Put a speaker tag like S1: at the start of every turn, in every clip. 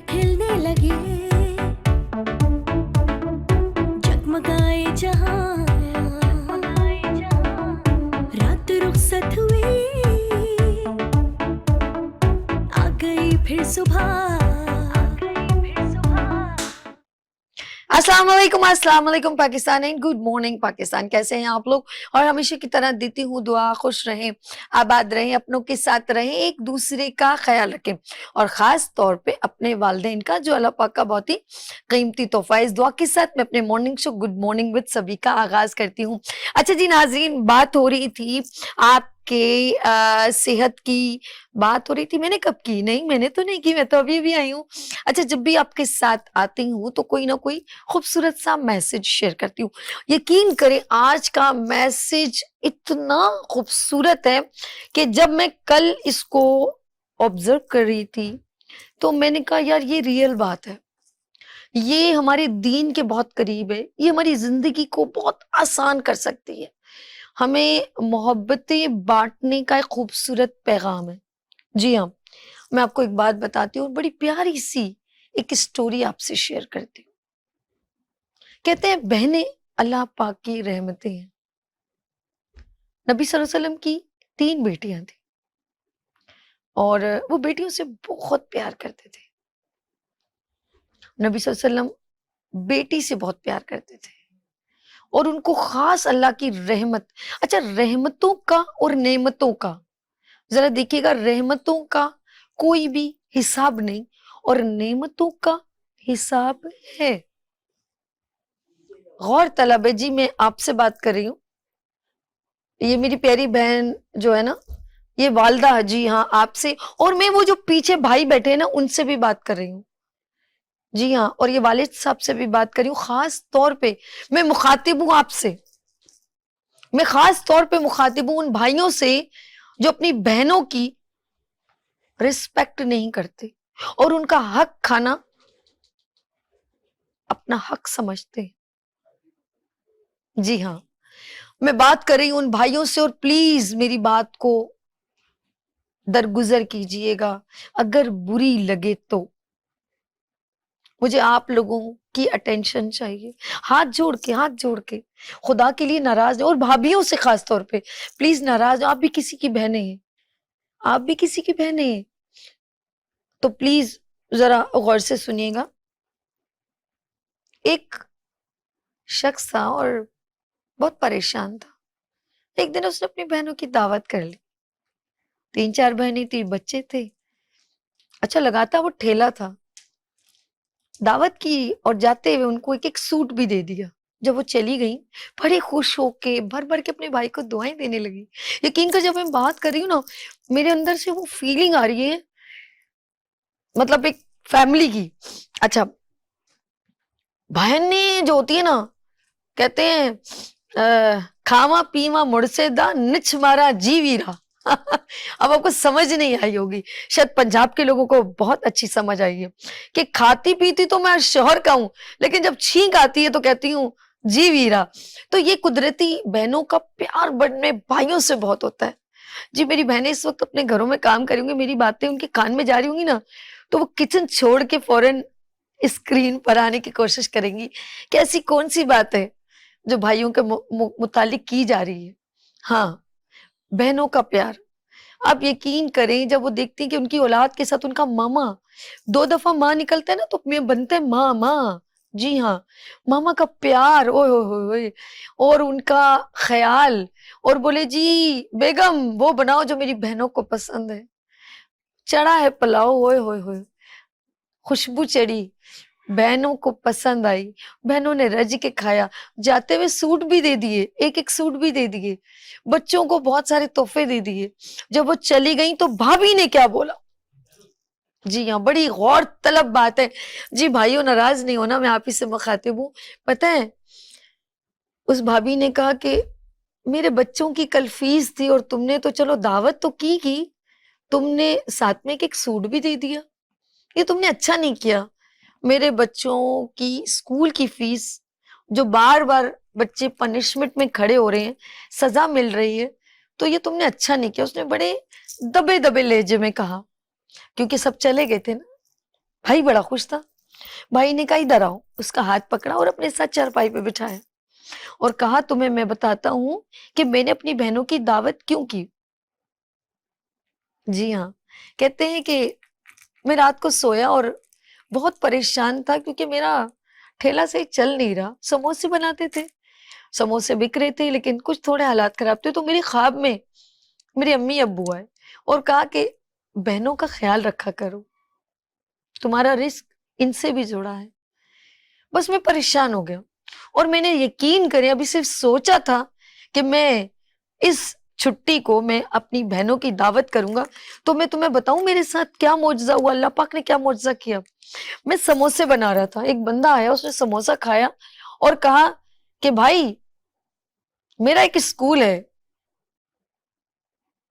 S1: खिलने लगे, जगमगाए जहां, रात रुखसत हुई, आ गई फिर सुबह।
S2: अस्सलाम वालेकुम Pakistan and good morning Pakistan. कैसे हैं आप लोग? और हमेशा की तरह देती हूँ दुआ, खुश रहें, आबाद रहें, अपनों के साथ रहें, एक दूसरे का ख्याल रखें और ख़ास तौर पे अपने वालिदैन का जो अल्लाह पाक का बहुत ही कीमती तोहफ़ा है। इस दुआ के साथ मैं अपने morning show good morning with सभी का आगाज़ करती हूँ। अच्छा जी नाज़रीन, बात हो रही थी आपके सेहत की, बात हो रही थी। मैंने कब की? नहीं, मैंने तो नहीं की, मैं तो अभी आई हूँ। अच्छा, जब भी आपके साथ आती हूँ तो कोई ना कोई खूबसूरत सा मैसेज शेयर करती हूँ। यकीन करें आज का मैसेज इतना खूबसूरत है कि जब मैं कल इसको ऑब्जर्व कर रही थी तो मैंने कहा यार ये रियल बात है, ये हमारे दीन के बहुत करीब है, ये हमारी जिंदगी को बहुत आसान कर सकती है, हमें मोहब्बतें बांटने का एक खूबसूरत पैगाम है। जी हाँ, मैं आपको एक बात बताती हूँ, बड़ी प्यारी सी एक स्टोरी आपसे शेयर करती हूँ। कहते हैं बहनें अल्लाह पाक की रहमतें हैं। नबी सल्लल्लाहु अलैहि वसल्लम की 3 बेटियां थी और वो बेटियों से बहुत प्यार करते थे। नबी सल्लल्लाहु अलैहि वसल्लम बेटी से बहुत प्यार करते थे और उनको खास अल्लाह की रहमत। अच्छा, रहमतों का और नेमतों का जरा देखिएगा, रहमतों का कोई भी हिसाब नहीं और नेमतों का हिसाब है। गौर तलब है जी, मैं आपसे बात कर रही हूँ, ये मेरी प्यारी बहन जो है ना, ये वालदा, जी हाँ आपसे, और मैं वो जो पीछे भाई बैठे हैं ना उनसे भी बात कर रही हूँ। जी हाँ, और ये वालिद साहब से भी बात कर रही हूँ। खास तौर पे मैं मुखातिब हूँ आपसे, मैं खास तौर पे मुखातिब हूँ उन भाइयों से जो अपनी बहनों की रिस्पेक्ट नहीं करते और उनका हक खाना अपना हक समझते हैं। जी हाँ, मैं बात कर रही हूँ उन भाइयों से और प्लीज मेरी बात को दरगुजर कीजिएगा अगर बुरी लगे तो। मुझे आप लोगों की अटेंशन चाहिए, हाथ जोड़ के, हाथ जोड़ के, खुदा के लिए नाराज नहीं, और भाभीयों से खास तौर पे प्लीज नाराज, आप भी किसी की बहनें हैं, आप भी किसी की बहनें हैं, तो प्लीज जरा गौर से सुनिएगा। एक शख्स था और बहुत परेशान था। एक दिन उसने अपनी बहनों की दावत कर ली, 3-4 बहनें थी, बच्चे थे। अच्छा लगा था, वो ठेला था, दावत की और जाते हुए उनको एक एक सूट भी दे दिया। जब वो चली गई, बड़े खुश होके भर भर के अपने भाई को दुआएं देने लगी। यकीन कर, जब मैं बात कर रही हूँ ना, मेरे अंदर से वो फीलिंग आ रही है, मतलब एक फैमिली की। अच्छा, बहनें जो होती है ना, कहते हैं खावा पीवा मुड़से दा निच मारा जीवीरा। अब आपको समझ नहीं आई होगी, शायद पंजाब के लोगों को बहुत अच्छी समझ आई है कि खाती पीती तो मैं शोहर का हूं, लेकिन जब छींक आती है तो कहती हूँ जी वीरा। तो ये कुदरती बहनों का प्यार बड़ने भाइयों से बहुत होता है। जी, मेरी बहनें इस वक्त अपने घरों में काम करेंगी, मेरी बातें उनके कान में जा रही होंगी ना, तो वो किचन छोड़ के फौरन स्क्रीन पर आने की कोशिश करेंगी कि ऐसी कौन सी बात है जो भाइयों के मुतालिक की जा रही है। हाँ, बहनों का प्यार, आप यकीन करें जब वो देखती हैं कि उनकी औलाद के साथ उनका मामा, 2 दफा माँ निकलता है ना तो मैं बनते हैं माँ माँ। जी हाँ, मामा का प्यार, ओए होए होए होए, और उनका ख्याल, और बोले जी बेगम वो बनाओ जो मेरी बहनों को पसंद है। चढ़ा है पुलाव, ओए होए होए, खुशबू चढ़ी, बहनों को पसंद आई, बहनों ने रज के खाया, जाते हुए सूट भी दे दिए, एक एक सूट भी दे दिए, बच्चों को बहुत सारे तोहफे दे दिए। जब वो चली गई तो भाभी ने क्या बोला? जी हाँ, बड़ी गौर तलब बात है। जी भाइयों, नाराज नहीं होना, मैं आप ही से मुखातिब हूँ। पता है, उस भाभी ने कहा कि मेरे बच्चों की कल फीस थी और तुमने तो चलो दावत तो की, तुमने साथ में एक सूट भी दे दिया, ये तुमने अच्छा नहीं किया। मेरे बच्चों की स्कूल की फीस, जो बार बार बच्चे पनिशमेंट में खड़े हो रहे हैं, सजा मिल रही है, तो ये तुमने अच्छा नहीं किया। उसने बड़े दबे दबे लहजे में कहा, क्योंकि सब चले गए थे ना। भाई बड़ा खुश था। भाई ने कहा इधर आओ, उसका हाथ पकड़ा और अपने साथ चारपाई पे बिठाया और कहा तुम्हें मैं बताता हूँ कि मैंने अपनी बहनों की दावत क्यों की। जी हाँ, कहते हैं कि मैं रात को सोया और बहुत परेशान था क्योंकि मेरा ठेला सही चल नहीं रहा। समोसे बनाते थे, समोसे बिक रहे थे, लेकिन कुछ थोड़े हालात खराब थे। तो मेरी ख्वाब में मेरे अम्मी अब्बू आए और कहा कि बहनों का ख्याल रखा करो, तुम्हारा रिस्क इनसे भी जुड़ा है। बस मैं परेशान हो गया और मैंने यकीन करें अभी सिर्फ सोचा था कि मैं इस छुट्टी को मैं अपनी बहनों की दावत करूंगा, तो मैं तुम्हें बताऊं मेरे साथ क्या मौजज़ा हुआ, अल्लाह पाक ने क्या मौजज़ा किया। मैं समोसे बना रहा था, एक बंदा आया, उसने समोसा खाया और कहा कि भाई मेरा एक स्कूल है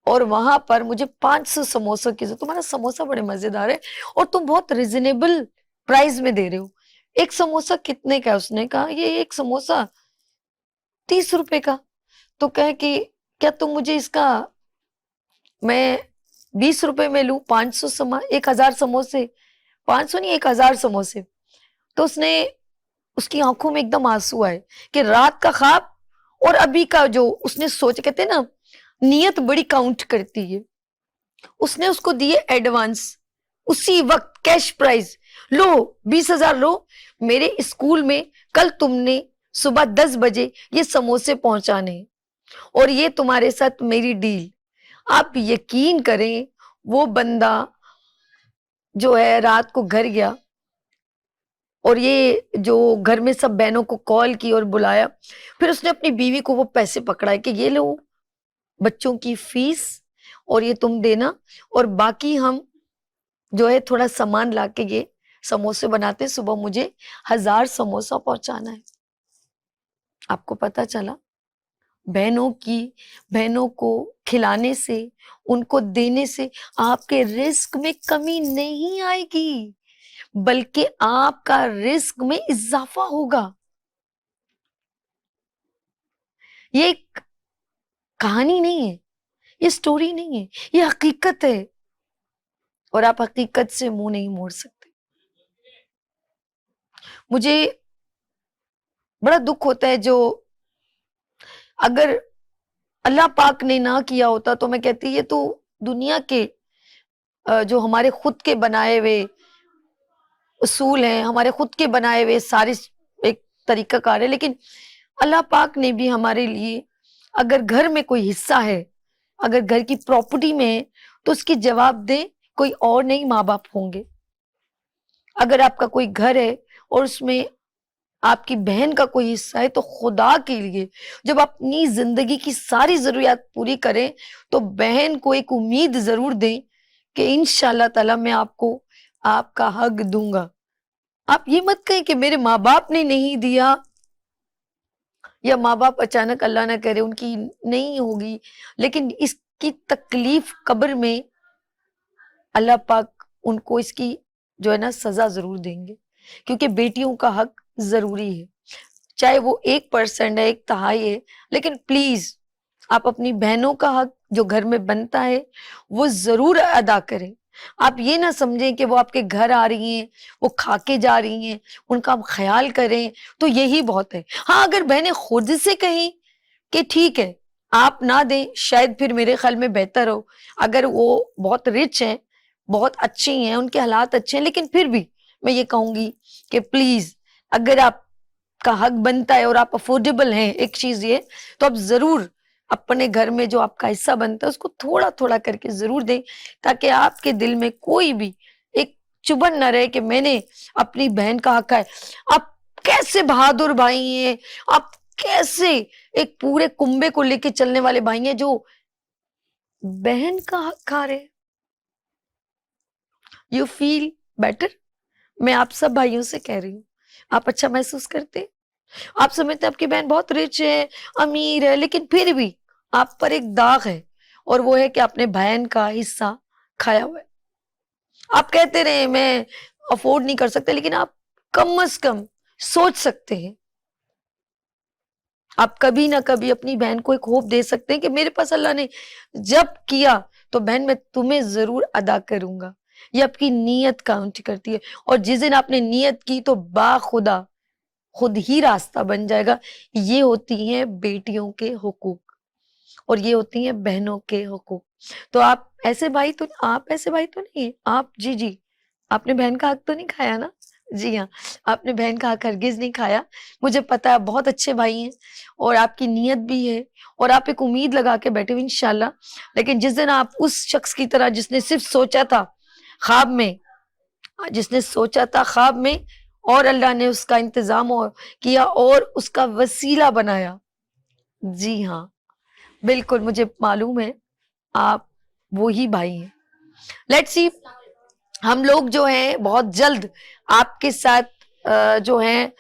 S2: और वहां पर मुझे 500 समोसों की जरूरत, तुम्हारा समोसा बड़े मजेदार है और तुम बहुत रिजनेबल प्राइस में दे रहे हो। एक समोसा कितने का है? उसने कहा ये एक समोसा 30 रुपए का। तो कहे कि क्या तुम मुझे इसका मैं 20 रुपए में लूं, 500 समा 1000 समोसे, 500 नहीं 1000 समोसे। तो उसने उसकी आंखों में एकदम आंसू आए कि रात का ख्वाब और अभी का जो उसने सोच, कहते हैं ना नीयत बड़ी काउंट करती है। उसने उसको दिए एडवांस उसी वक्त कैश प्राइस, लो 20,000 लो, मेरे स्कूल में कल तुमने सुबह 10 बजे ये समोसे पहुंचाने हैं और ये तुम्हारे साथ मेरी डील। आप यकीन करें वो बंदा जो है रात को घर गया और ये जो घर में सब बहनों को कॉल की और बुलाया, फिर उसने अपनी बीवी को वो पैसे पकड़ाए कि ये लो बच्चों की फीस और ये तुम देना और बाकी हम जो है थोड़ा सामान लाके ये समोसे बनाते, सुबह मुझे 1000 समोसा पहुंचाना है। आपको पता चला बहनों को खिलाने से, उनको देने से आपके रिस्क में कमी नहीं आएगी, बल्कि आपका रिस्क में इजाफा होगा। ये एक कहानी नहीं है, ये स्टोरी नहीं है, ये हकीकत है और आप हकीकत से मुंह नहीं मोड़ सकते। मुझे बड़ा दुख होता है जो, अगर अल्लाह पाक ने ना किया होता तो मैं कहती ये तो दुनिया के जो हमारे खुद के बनाए हुए उसूल हैं, हमारे खुद के बनाए हुए सारे एक तरीकाकार है, लेकिन अल्लाह पाक ने भी हमारे लिए, अगर घर में कोई हिस्सा है, अगर घर की प्रॉपर्टी में है, तो उसकी जवाबदेह कोई और नहीं, माँ बाप होंगे। अगर आपका कोई घर है और उसमें आपकी बहन का कोई हिस्सा है, तो खुदा के लिए जब अपनी जिंदगी की सारी जरूरियात पूरी करें तो बहन को एक उम्मीद जरूर दें कि इंशाल्लाह ताला मैं आपको आपका हक दूंगा। आप ये मत कहें कि मेरे माँ बाप ने नहीं दिया, या माँ बाप अचानक अल्लाह ना करे उनकी नहीं होगी, लेकिन इसकी तकलीफ कब्र में अल्लाह पाक उनको इसकी जो है ना सजा जरूर देंगे, क्योंकि बेटियों का हक जरूरी है, चाहे वो 1% है, 1/3 है, लेकिन प्लीज आप अपनी बहनों का हक जो घर में बनता है वो जरूर अदा करें। आप ये ना समझें कि वो आपके घर आ रही हैं, वो खा के जा रही हैं, उनका आप ख्याल करें तो यही बहुत है। हाँ, अगर बहनें खुद से कहें कि ठीक है आप ना दें, शायद फिर मेरे ख्याल में बेहतर हो। अगर वो बहुत रिच हैं, बहुत अच्छी हैं, उनके हालात अच्छे हैं, लेकिन फिर भी मैं ये कहूंगी कि प्लीज अगर आपका हक बनता है और आप अफोर्डेबल हैं, एक चीज ये, तो आप जरूर अपने घर में जो आपका हिस्सा बनता है उसको थोड़ा थोड़ा करके जरूर दें, ताकि आपके दिल में कोई भी एक चुभन ना रहे कि मैंने अपनी बहन का हक है। आप कैसे बहादुर भाई हैं, आप कैसे एक पूरे कुंबे को लेके चलने वाले भाई हैं जो बहन का हक खा रहे हैं। You feel better. मैं आप सब भाइयों से कह रही हूँ, आप अच्छा महसूस करते हैं? आप समझते हैं आपकी बहन बहुत रिच है, अमीर है, लेकिन फिर भी आप पर एक दाग है और वो है कि आपने बहन का हिस्सा खाया हुआ है। आप कहते रहे मैं अफोर्ड नहीं कर सकते, लेकिन आप कम से कम सोच सकते हैं, आप कभी ना कभी अपनी बहन को एक होप दे सकते हैं कि मेरे पास अल्लाह ने जब किया तो बहन मैं तुम्हें जरूर अदा करूंगा। ये आपकी नीयत काउंट करती है। और जिस दिन आपने नीयत की तो बाखुदा खुद ही रास्ता बन जाएगा। ये होती हैं बेटियों के हुकूक और ये होती हैं बहनों के हुकूक। तो आप ऐसे भाई तो नहीं हैं। आप जी आपने बहन का हक तो नहीं खाया ना? जी हाँ, आपने बहन का हक हरगिज नहीं खाया। मुझे पता है बहुत अच्छे भाई हैं और आपकी नीयत भी है और आप एक उम्मीद लगा के बैठे हुए इंशाल्लाह। लेकिन जिस दिन आप उस शख्स की तरह जिसने सिर्फ सोचा था ख्वाब में और अल्लाह ने उसका इंतजाम और किया और उसका वसीला बनाया। जी हाँ, बिल्कुल मुझे मालूम है आप वो ही भाई हैं। लेट्स सी, हम लोग जो हैं बहुत जल्द आपके साथ जो हैं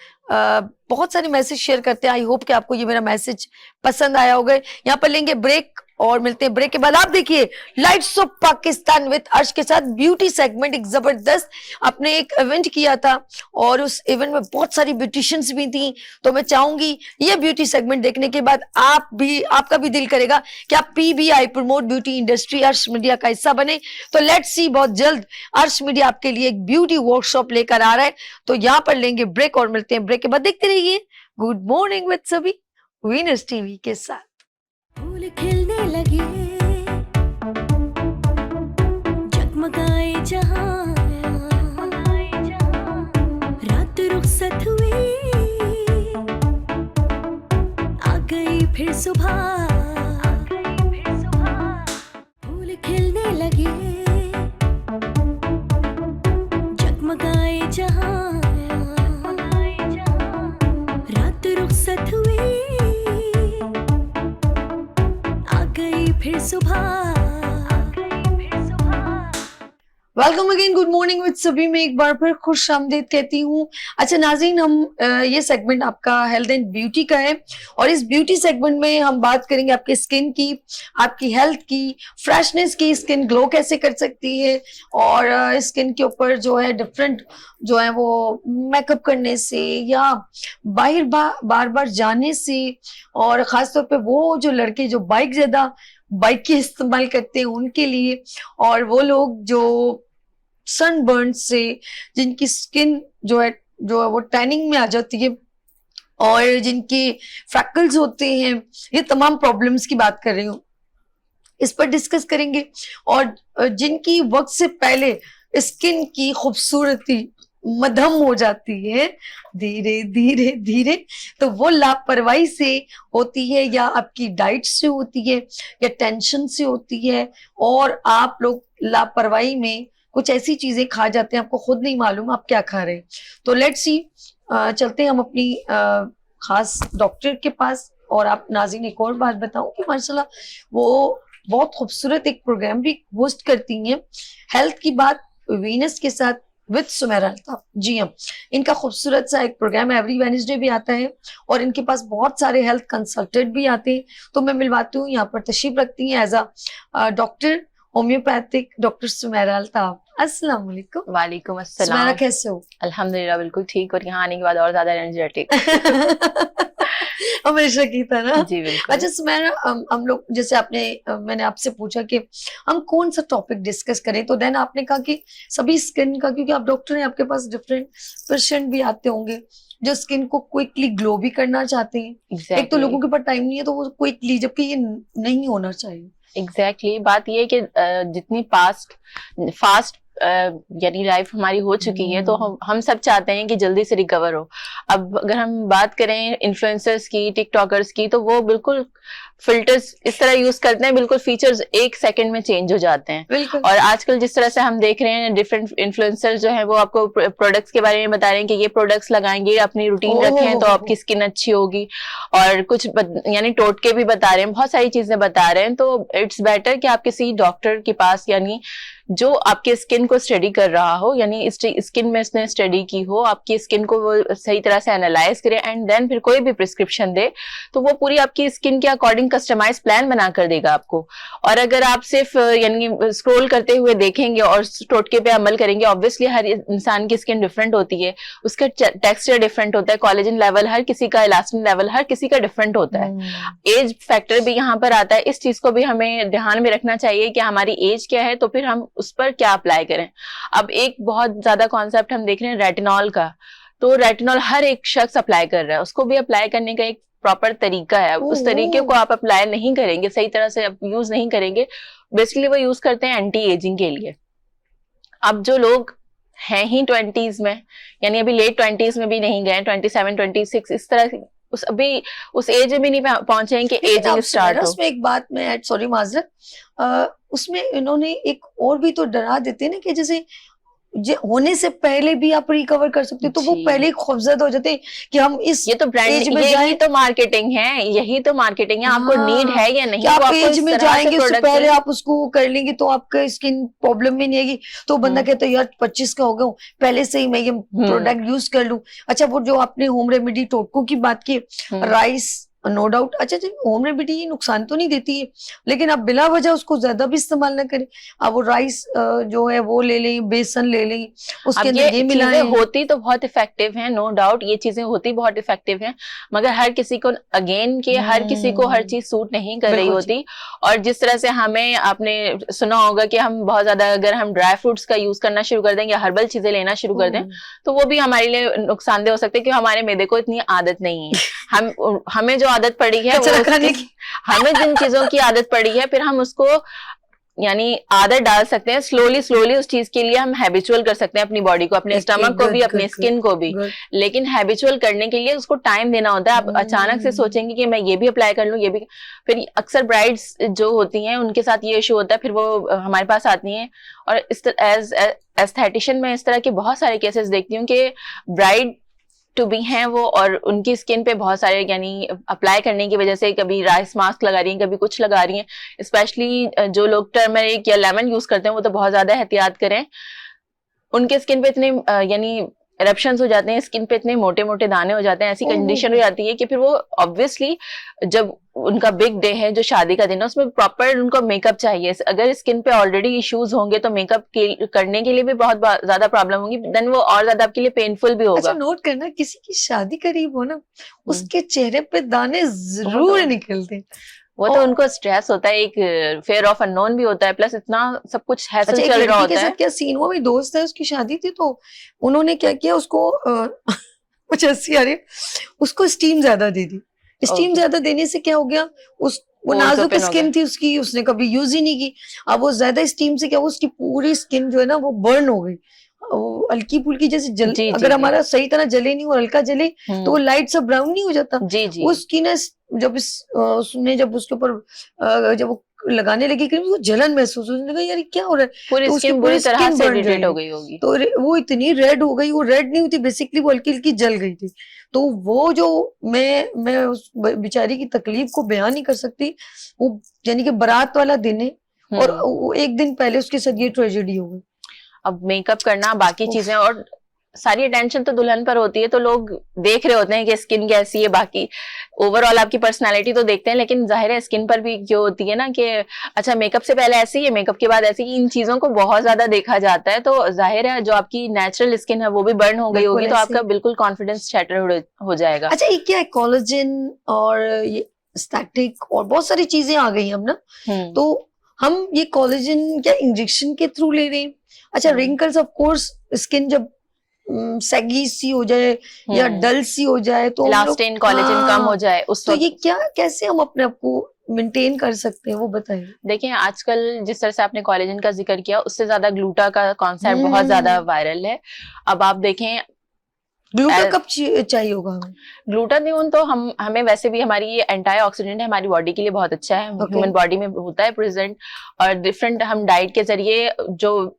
S2: बहुत सारे मैसेज शेयर करते हैं। आई होप कि आपको ये मेरा मैसेज पसंद आया होगा। यहाँ पर लेंगे ब्रेक और मिलते हैं ब्रेक के बाद। आप देखिए लाइट्स ऑफ पाकिस्तान विद अर्श के साथ ब्यूटी सेगमेंट एक जबरदस्त आपने एक इवेंट किया था और उस इवेंट में बहुत सारी ब्यूटिशियंस भी थी। तो मैं चाहूंगी ये ब्यूटी सेगमेंट देखने के बाद आपका भी दिल करेगा कि आप PBI प्रमोट ब्यूटी इंडस्ट्री अर्श मीडिया का हिस्सा बने। तो लेट्स सी, बहुत जल्द अर्श मीडिया आपके लिए एक ब्यूटी वर्कशॉप लेकर आ रहा है। तो यहाँ पर लेंगे ब्रेक और मिलते हैं ब्रेक के बाद। देखते रहिए गुड मॉर्निंग विद सभी विनर्स टीवी के साथ।
S1: फूल खिलने लगे, जगमगाए जहां, रात रुखसत हुई, आ गई फिर सुबह, फूल खिलने लगे, जगमगाए जहां, रात रुखसत हुई, फिर सुबह।
S2: Welcome again, good morning with सभी में एक बार फिर खुश आमदीद कहती हूँ। अच्छा नाज़रीन, हम ये सेगमेंट आपका हेल्थ एंड ब्यूटी का है और इस ब्यूटी सेगमेंट में हम बात करेंगे आपके स्किन की, आपकी हेल्थ की, फ्रेशनेस की, स्किन ग्लो कैसे कर सकती है और स्किन के ऊपर जो है डिफरेंट जो है वो मेकअप करने से या बाहर बार बार जाने से, और खासतौर पे वो जो लड़के जो बाइक के इस्तेमाल करते हैं उनके लिए, और वो लोग जो सनबर्न से जिनकी स्किन जो है वो टैनिंग में आ जाती है और जिनके फ्रैकल्स होते हैं, ये तमाम प्रॉब्लम्स की बात कर रही हूँ, इस पर डिस्कस करेंगे। और जिनकी वक्त से पहले स्किन की खूबसूरती मध्यम हो जाती है धीरे धीरे धीरे, तो वो लापरवाही से होती है या आपकी डाइट से होती है या टेंशन से होती है, और आप लोग लापरवाही में कुछ ऐसी चीजें खा जाते हैं आपको खुद नहीं मालूम आप क्या खा रहे हैं। तो लेट्स सी, चलते हैं हम अपनी खास डॉक्टर के पास। और आप नाज़रीन एक और बात बताऊं कि माशाल्लाह वो बहुत खूबसूरत एक प्रोग्राम भी होस्ट करती हैं, हेल्थ की बात वीनस के साथ विद सुमेरा अल्ताफ। जी हाँ, इनका खूबसूरत सा एक प्रोग्राम एवरी वेडनेसडे भी आता है और इनके पास बहुत सारे हेल्थ कंसल्टेंट भी आते हैं। तो मैं मिलवाती हूँ, यहाँ पर तशरीफ रखती हैं as a doctor homeopathic doctor Sumera Altaf. अस्सलाम वालेकुम।
S3: वालेकुम अस्सलाम।
S2: सुमेरा कैसे हो?
S3: अल्हम्दुलिल्लाह बिल्कुल ठीक, और यहाँ आने के बाद और ज्यादा एनर्जेटिक।
S2: हमेशा की तरह।
S3: जी बिल्कुल।
S2: अच्छा सुमेरा, हम लोग जैसे मैंने आपसे पूछा कि हम कौन सा टॉपिक डिस्कस करें, तो देन आपने कहा कि सभी स्किन का, क्योंकि आप डॉक्टर हैं, आपके पास डिफरेंट पेशेंट भी आते होंगे जो स्किन को क्विकली ग्लो भी करना चाहते हैं। एक तो लोगों के पास टाइम नहीं है तो वो क्विकली, जबकि ये नहीं होना चाहिए।
S3: एग्जैक्टली बात ये है कि जितनी फास्ट यानी लाइफ हमारी हो चुकी है, तो हम सब चाहते हैं कि जल्दी से रिकवर हो। अब अगर हम बात करें इन्फ्लुएंसर्स की, टिकटॉकर्स की, तो वो बिल्कुल फिल्टर्स इस तरह यूज करते हैं, बिल्कुल फीचर्स 1 सेकंड में चेंज हो जाते हैं। और आजकल जिस तरह से हम देख रहे हैं डिफरेंट इन्फ्लुएंसर्स जो है वो आपको प्रोडक्ट्स के बारे में बता रहे हैं कि ये प्रोडक्ट्स लगाएंगे, अपनी रूटीन रखें तो आपकी स्किन अच्छी होगी, और कुछ यानी टोटके भी बता रहे हैं, बहुत सारी चीजें बता रहे हैं। तो इट्स बेटर कि आप किसी डॉक्टर के पास, यानी जो आपके स्किन को स्टडी कर रहा हो, यानी स्किन में इसने स्टडी की हो, आपकी स्किन को वो सही तरह से एनालाइज करे एंड देन फिर कोई भी प्रिस्क्रिप्शन दे तो वो पूरी आपकी स्किन के अकॉर्डिंग कस्टमाइज प्लान बना कर देगा आपको। और अगर आप सिर्फ यानी स्क्रॉल करते हुए देखेंगे और टोटके पे अमल करेंगे, ऑब्वियसली हर इंसान की स्किन डिफरेंट होती है, उसका टेक्सचर डिफरेंट होता है, कोलेजन लेवल हर किसी का, इलास्टिन लेवल हर किसी का डिफरेंट होता है। एज फैक्टर भी यहाँ पर आता है, इस चीज को भी हमें ध्यान में रखना चाहिए कि हमारी एज क्या है, तो फिर हम उस पर क्या अप्लाई करें। अब एक बहुत ज्यादा कॉन्सेप्ट हम देख रहे हैं रेटिनॉल का, तो रेटिनॉल हर एक शख्स अप्लाई कर रहा है, उसको भी अप्लाई करने का एक प्रॉपर तरीका है। उस तरीके को आप अप्लाई नहीं करेंगे, सही तरह से यूज नहीं करेंगे, बेसिकली वो यूज करते हैं एंटी एजिंग के लिए। अब जो लोग हैं ही 20s में, यानी अभी लेट 20s में भी नहीं गए, 27, 26 इस तरह अभी उस एज में भी नहीं पहुंचे हैं कि एजिंग स्टार्ट हो।
S2: उसमें एक बात मैं सॉरी माजरत, उसमें इन्होंने एक और भी तो डरा देते हैं ना कि जैसे होने से पहले भी आप रिकवर कर सकते हो, तो वो पहले खौफजदा हो जाते हैं कि हम इस
S3: ये तो ब्रांड में यही तो मार्केटिंग है, यही तो मार्केटिंग है। आपको नीड है या नहीं,
S2: आप एज में जाएंगे उससे पहले आप उसको कर लेंगे तो आपका स्किन प्रॉब्लम में नहीं आएगी। तो बंदा कहता है यार 25 का हो गया हूँ, पहले से ही मैं ये प्रोडक्ट यूज कर लूं। अच्छा, वो जो आपने होम रेमेडी टोटको की बात की, राइस नो डाउट, अच्छा जी होम रेमेडी ये नुकसान तो नहीं देती है, लेकिन आप बिला वजह उसको ज्यादा भी इस्तेमाल ना करें। आप वो राइस जो है वो ले लें, बेसन ले लें, उसके अंदर ये मिलाएं।
S3: होती तो बहुत इफेक्टिव है, नो डाउट ये चीजें होती बहुत इफेक्टिव हैं, मगर हर किसी को अगेन के हर किसी को हर चीज सूट नहीं कर रही होती। और जिस तरह से हमें, आपने सुना होगा कि हम बहुत ज्यादा अगर हम ड्राई फ्रूट्स का यूज करना शुरू कर दें या हर्बल चीजें लेना शुरू कर दें, तो वो भी हमारे लिए नुकसानदेह हो सकते हैं, क्योंकि हमारे मैदे को इतनी आदत नहीं है। हमें जो आदत पड़ी है हमें जिन चीजों की आदत पड़ी है, फिर हम उसको यानी आदत डाल सकते हैं स्लोली उस चीज के लिए हम हैबिचुअल कर सकते हैं अपनी बॉडी को, अपने स्टमक को भी, अपने स्किन को भी। लेकिन हैबिचुअल करने के लिए उसको टाइम देना होता है। आप अचानक से सोचेंगे कि मैं ये भी अप्लाई कर लूं, ये भी, फिर अक्सर ब्राइड्स जो होती हैं उनके साथ ये इशू होता है, फिर वो हमारे पास आती हैं। और एज एस्थेटिशियन मैं इस तरह के बहुत सारे केसेस देखती हूँ कि ब्राइड टू बी हैं वो, और उनकी स्किन पे बहुत सारे यानी अप्लाई करने की वजह से कभी राइस मास्क लगा रही हैं, कभी कुछ लगा रही हैं। स्पेशली जो लोग टर्मरिक या लेमन यूज करते हैं वो तो बहुत ज्यादा एहतियात करें। उनके स्किन पे इतने यानी एरप्शंस हो जाते हैं, स्किन पे इतने मोटे मोटे दाने हो जाते हैं, ऐसी कंडीशन हो जाती है कि फिर वो ऑब्वियसली जब उनका बिग डे है, जो शादी का दिन है, उसमें प्रॉपर उनको मेकअप चाहिए। अगर स्किन पे ऑलरेडी इश्यूज होंगे तो मेकअप करने के लिए भी बहुत ज्यादा प्रॉब्लम होगी, देन वो और ज्यादा आपके लिए पेनफुल भी होगा।
S2: अच्छा, नोट करना, किसी की शादी करीब हो ना, उसके चेहरे पे दाने जरूर निकलते।
S3: वो तो उनको स्ट्रेस होता है, एक फेयर ऑफ अननोन भी होता है, प्लस इतना सब कुछ हैसल चल रहा होता है।
S2: क्या सीन हुआ, मेरी दोस्त है उसकी शादी थी, तो उन्होंने क्या किया, उसको कुछ हंसी आ रही, उसको स्टीम ज्यादा दे दी। स्टीम ज्यादा देने से क्या हो गया, वो नाजुक स्किन थी उसकी, उसने कभी यूज ही नहीं की। अब वो ज्यादा स्टीम से क्या हुआ, उसकी पूरी स्किन जो है ना वो बर्न हो गई, हल्की फुल्की जैसे जल, अगर हमारा सही तरह जले नहीं और हल्का जले तो वो लाइट सा ब्राउन नहीं हो जाता। उसकी ना जब उसने जब उसके ऊपर जब वो लगाने लगी क्रीम, वो जलन महसूस होने लगा, यार क्या हो रहा है,
S3: पूरी स्किन बुरी तरह से इरिटेट हो गई होगी।
S2: तो वो इतनी रेड हो गई, वो रेड नहीं होती बेसिकली, वो हल्की हल्की जल गई थी। तो वो जो मैं उस बेचारी की तकलीफ को बयान नहीं कर सकती। वो यानी कि बारात वाला दिन है और एक दिन पहले उसके साथ ये ट्रेजेडी हो गई।
S3: अब मेकअप करना, बाकी चीजें, और सारी अटेंशन तो दुल्हन पर होती है, तो लोग देख रहे होते हैं कि स्किन कैसी है, बाकी ओवरऑल आपकी पर्सनालिटी तो देखते हैं, लेकिन जाहिर है स्किन पर भी जो होती है ना कि अच्छा मेकअप से पहले ऐसी है, मेकअप के बाद ऐसी, इन चीजों को बहुत ज्यादा देखा जाता है। तो जाहिर है जो आपकी नेचुरल स्किन है वो भी बर्न हो गई होगी, तो आपका बिल्कुल कॉन्फिडेंस शैटर हो जाएगा।
S2: अच्छा, ये क्या है, कोलेजन और ये स्टैटिक और बहुत सारी चीजें आ गई अब ना, तो हम ये कोलेजन क्या इंजेक्शन के थ्रू ले रहे हैं? अच्छा, रिंकल्स ऑफ कोर्स, स्किन जब सैगी सी हो जाए या डल सी हो जाए तो
S3: इलास्टिन कोलेजन कम हो जाए उस
S2: तो ये क्या, कैसे हम अपने आप को मेंटेन कर सकते हैं, वो बताइए।
S3: देखिए आजकल जिस तरह से आपने कोलेजन का जिक्र किया, उससे ज्यादा ग्लूटा का कॉन्सेप्ट बहुत ज्यादा वायरल है। अब आप देखें
S2: ग्लूटा कब चाहिए होगा हमें?
S3: ग्लूटाथियोन तो हमें वैसे भी, हमारी ये एंटीऑक्सीडेंट है, हमारी बॉडी के लिए बहुत अच्छा है, ह्यूमन बॉडी में होता है प्रेजेंट। और डिफरेंट हम डाइट के जरिए जो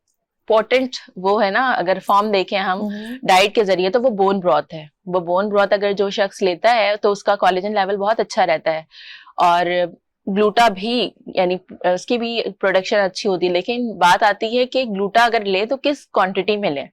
S3: पोटेंट वो है ना, अगर फॉर्म देखें हम डाइट के जरिए, तो वो बोन ब्रॉथ है। वो बोन ब्रॉथ अगर जो शख्स लेता है तो उसका कोलेजन लेवल बहुत अच्छा रहता है, और ग्लूटा भी यानी उसकी भी प्रोडक्शन अच्छी होती है। लेकिन बात आती है कि ग्लूटा अगर ले तो किस क्वांटिटी में ले।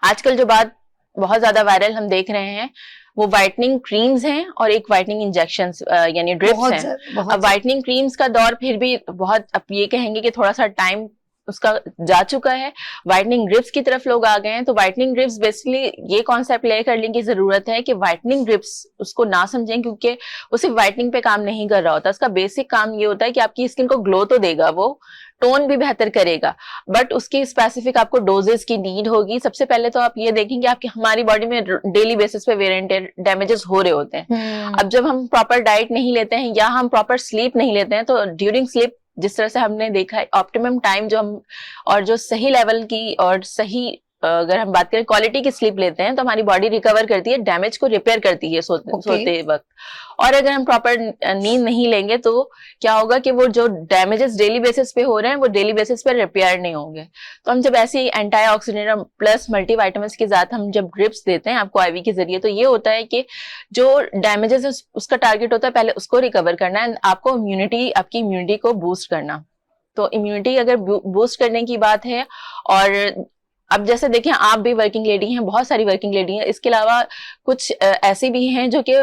S3: आजकल जो बात बहुत ज्यादा वायरल हम देख रहे हैं वो व्हाइटनिंग क्रीम्स हैं और एक व्हाइटनिंग इंजेक्शंस यानी ड्रिप्स हैं। अब व्हाइटनिंग क्रीम्स का दौर फिर भी बहुत, अब ये कहेंगे कि थोड़ा सा टाइम उसका जा चुका है, व्हाइटनिंग ड्रिप्स की तरफ लोग आ गए हैं। तो व्हाइटनिंग ड्रिप्स बेसिकली ये कॉन्सेप्ट क्लियर करने की जरूरत है कि व्हाइटनिंग ड्रिप्स उसको ना समझें, क्योंकि वो सिर्फ व्हाइटनिंग पे काम नहीं कर रहा होता। उसका बेसिक काम ये होता है कि आपकी स्किन को ग्लो तो देगा, वो टोन भी बेहतर करेगा, बट उसकी स्पेसिफिक आपको डोजेस की नीड होगी। सबसे पहले तो आप ये देखेंगे आपकी हमारी बॉडी में डेली बेसिस पे वेयर एंड डैमेजेस हो रहे होते हैं। अब जब हम प्रॉपर डाइट नहीं लेते हैं या हम प्रॉपर स्लीप नहीं लेते हैं, तो ड्यूरिंग स्लीप जिस तरह से हमने देखा है ऑप्टिमम टाइम जो हम और जो सही लेवल की और सही अगर हम बात करें क्वालिटी की स्लीप लेते हैं तो हमारी बॉडी रिकवर करती है, डैमेज को रिपेयर करती है सोते वक्त। और अगर हम प्रॉपर नींद नहीं लेंगे तो क्या होगा कि वो जो डैमेजेस डेली बेसिस पे हो रहे हैं वो डेली बेसिस पे रिपेयर नहीं होंगे। तो हम जब ऐसे एंटीऑक्सीडेंट प्लस मल्टीविटामिन्स के साथ हम जब ड्रिप्स देते हैं आपको आईवी के जरिए, तो ये होता है कि जो डैमेजेस है उसका टारगेट होता है पहले उसको रिकवर करना है, आपको आपकी इम्यूनिटी को बूस्ट करना। तो इम्यूनिटी अगर बूस्ट करने की बात है, और अब जैसे देखें आप भी वर्किंग लेडी हैं, बहुत सारी वर्किंग लेडी हैं, इसके अलावा कुछ ऐसी भी हैं जो कि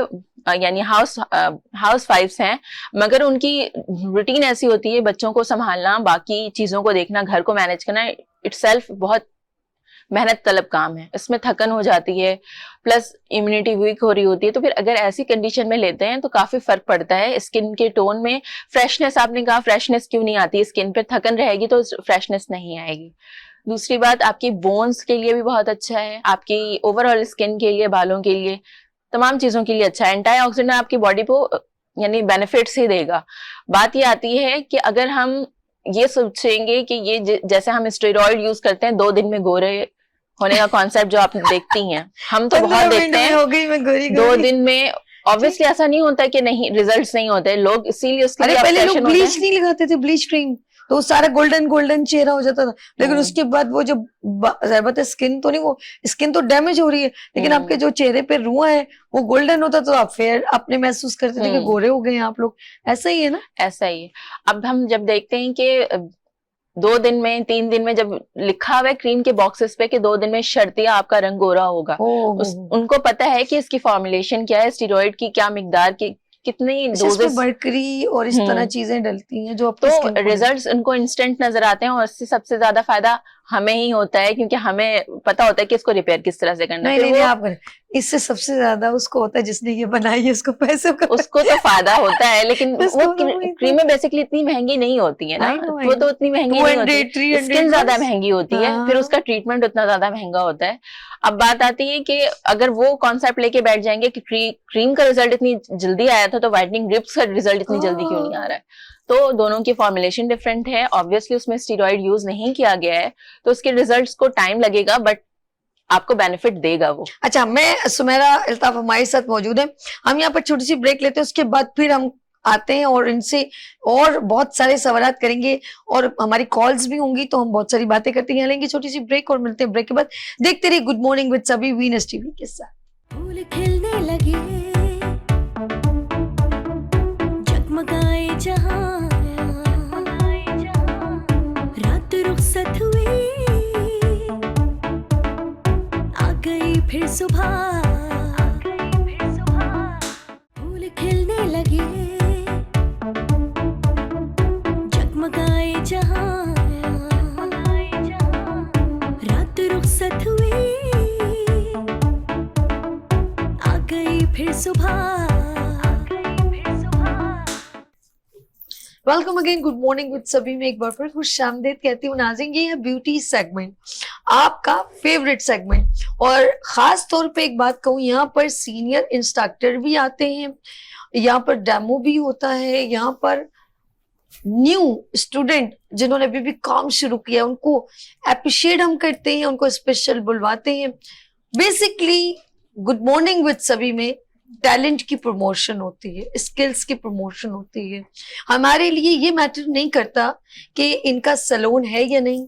S3: यानी हाउस वाइफ्स हैं, मगर उनकी रूटीन ऐसी होती है बच्चों को संभालना, बाकी चीजों को देखना, घर को मैनेज करना इटसेल्फ बहुत मेहनत तलब काम है, इसमें थकन हो जाती है, प्लस इम्यूनिटी वीक हो रही होती है। तो फिर अगर ऐसी कंडीशन में लेते हैं तो काफी फर्क पड़ता है स्किन के टोन में। फ्रेशनेस, आपने कहा फ्रेशनेस क्यों नहीं आती स्किन पे, थकन रहेगी तो फ्रेशनेस नहीं आएगी। दूसरी बात आपकी बोन्स के लिए भी बहुत अच्छा है, आपकी ओवरऑल स्किन के लिए, बालों के लिए, तमाम चीजों के लिए अच्छा है। एंटीऑक्सीडेंट आपकी बॉडी को यानी बेनिफिट्स ही देगा। बात ये आती है कि अगर हम ये सोचेंगे कि ये जैसे हम स्टेरॉइड यूज करते हैं 2 दिन में गोरे होने का कॉन्सेप्ट जो आप देखती हैं, हम तो बहुत देखते हैं
S2: हो गई मैं गोरी
S3: 2 दिन में। ऑब्वियसली ऐसा नहीं होता कि नहीं, रिजल्ट्स नहीं होते, लोग इसीलिए उसके लिए
S2: पहले लोग
S3: obsession होते
S2: ब्लीच
S3: हैं।
S2: नहीं लगाते थे, ब्लीच क्रीम, तो सारा गोल्डन गोल्डन चेहरा हो जाता था। लेकिन उसके बाद वो जब जरूरत है स्किन तो नहीं, वो स्किन तो डैमेज हो रही है, लेकिन आपके जो चेहरे पे रुआ है वो गोल्डन होता, तो आप फेयर अपने महसूस करते थे कि गोरे हो गए हैं आप लोग। ऐसा ही है ना?
S3: ऐसा ही है। अब हम जब देखते हैं कि 2 दिन में 3 दिन में जब लिखा हुआ है क्रीम के बॉक्सेस पे कि 2 दिन में शर्तिया आपका रंग गोरा होगा, उनको पता है कि इसकी फॉर्मुलेशन क्या है, स्टीरॉइड की क्या मिकदार की, कितनी डोजेस,
S2: मरकरी और इस तरह चीजें डलती हैं जो
S3: तो रिजल्ट्स उनको इंस्टेंट नजर आते हैं। और इससे सबसे ज्यादा फायदा हमें ही होता है, क्योंकि हमें पता होता है कि इसको रिपेयर किस तरह से करना है।
S2: नहीं, आप करें, इससे सबसे ज्यादा उसको होता है जिसने ये बनाई है, उसको पैसे का
S3: उसको तो फायदा होता है, लेकिन वो क्रीमें बेसिकली इतनी महंगी नहीं होती है ना, वो तो उतनी महंगी नहीं होती, स्किन ज्यादा महंगी होती है, फिर उसका ट्रीटमेंट उतना ज्यादा महंगा होता है। अब बात आती है कि अगर वो कॉन्सेप्ट लेके बैठ जाएंगे कि क्रीम का रिजल्ट इतनी जल्दी आया था तो व्हाइटनिंग ड्रिप्स का रिजल्ट इतनी जल्दी क्यों नहीं आ रहा है, तो दोनों की फॉर्मुलेशन डिफरेंट है। ऑब्वियसली उसमें स्टीरॉइड यूज नहीं किया गया है, तो उसके रिजल्ट्स को टाइम लगेगा, बट आपको बेनिफिट देगा वो।
S2: अच्छा, मैं सुमेरा अल्ताफ हमारे साथ मौजूद है, हम यहाँ पर छोटी सी ब्रेक लेते हैं, उसके बाद फिर हम आते हैं और इनसे और बहुत सारे सवालात करेंगे और हमारी कॉल्स भी होंगी, तो हम बहुत सारी बातें करते हैं। लेंगे छोटी सी ब्रेक और मिलते हैं ब्रेक के बाद। देखते रहिए गुड मॉर्निंग विद सभी वीनस टीवी के साथ।
S1: फूल खिलने लगे, जगमगाए जहां, रात रुखसत हुई, आ गई फिर सुबह, फूल खिलने लगे, जगमगाए जहां, रात रुखसत हुई, आ गई फिर सुबह।
S2: Welcome again, good morning with सभी में एक बार फिर खुश आमदीद कहती हूँ नाज़रीन। ये है ब्यूटी सेगमेंट, आपका फेवरेट सेगमेंट, और खास तौर पे एक बात कहूँ, यहाँ पर सीनियर इंस्ट्रक्टर भी आते हैं, यहाँ पर डेमो भी होता है, यहाँ पर न्यू स्टूडेंट जिन्होंने अभी भी काम शुरू किया उनको अप्रिशिएट हम करते हैं, उनको स्पेशल बुलवाते हैं। बेसिकली गुड मॉर्निंग विद सभी में टैलेंट की प्रमोशन होती है, स्किल्स की प्रमोशन होती है। हमारे लिए ये मैटर नहीं करता कि इनका सैलून है या नहीं,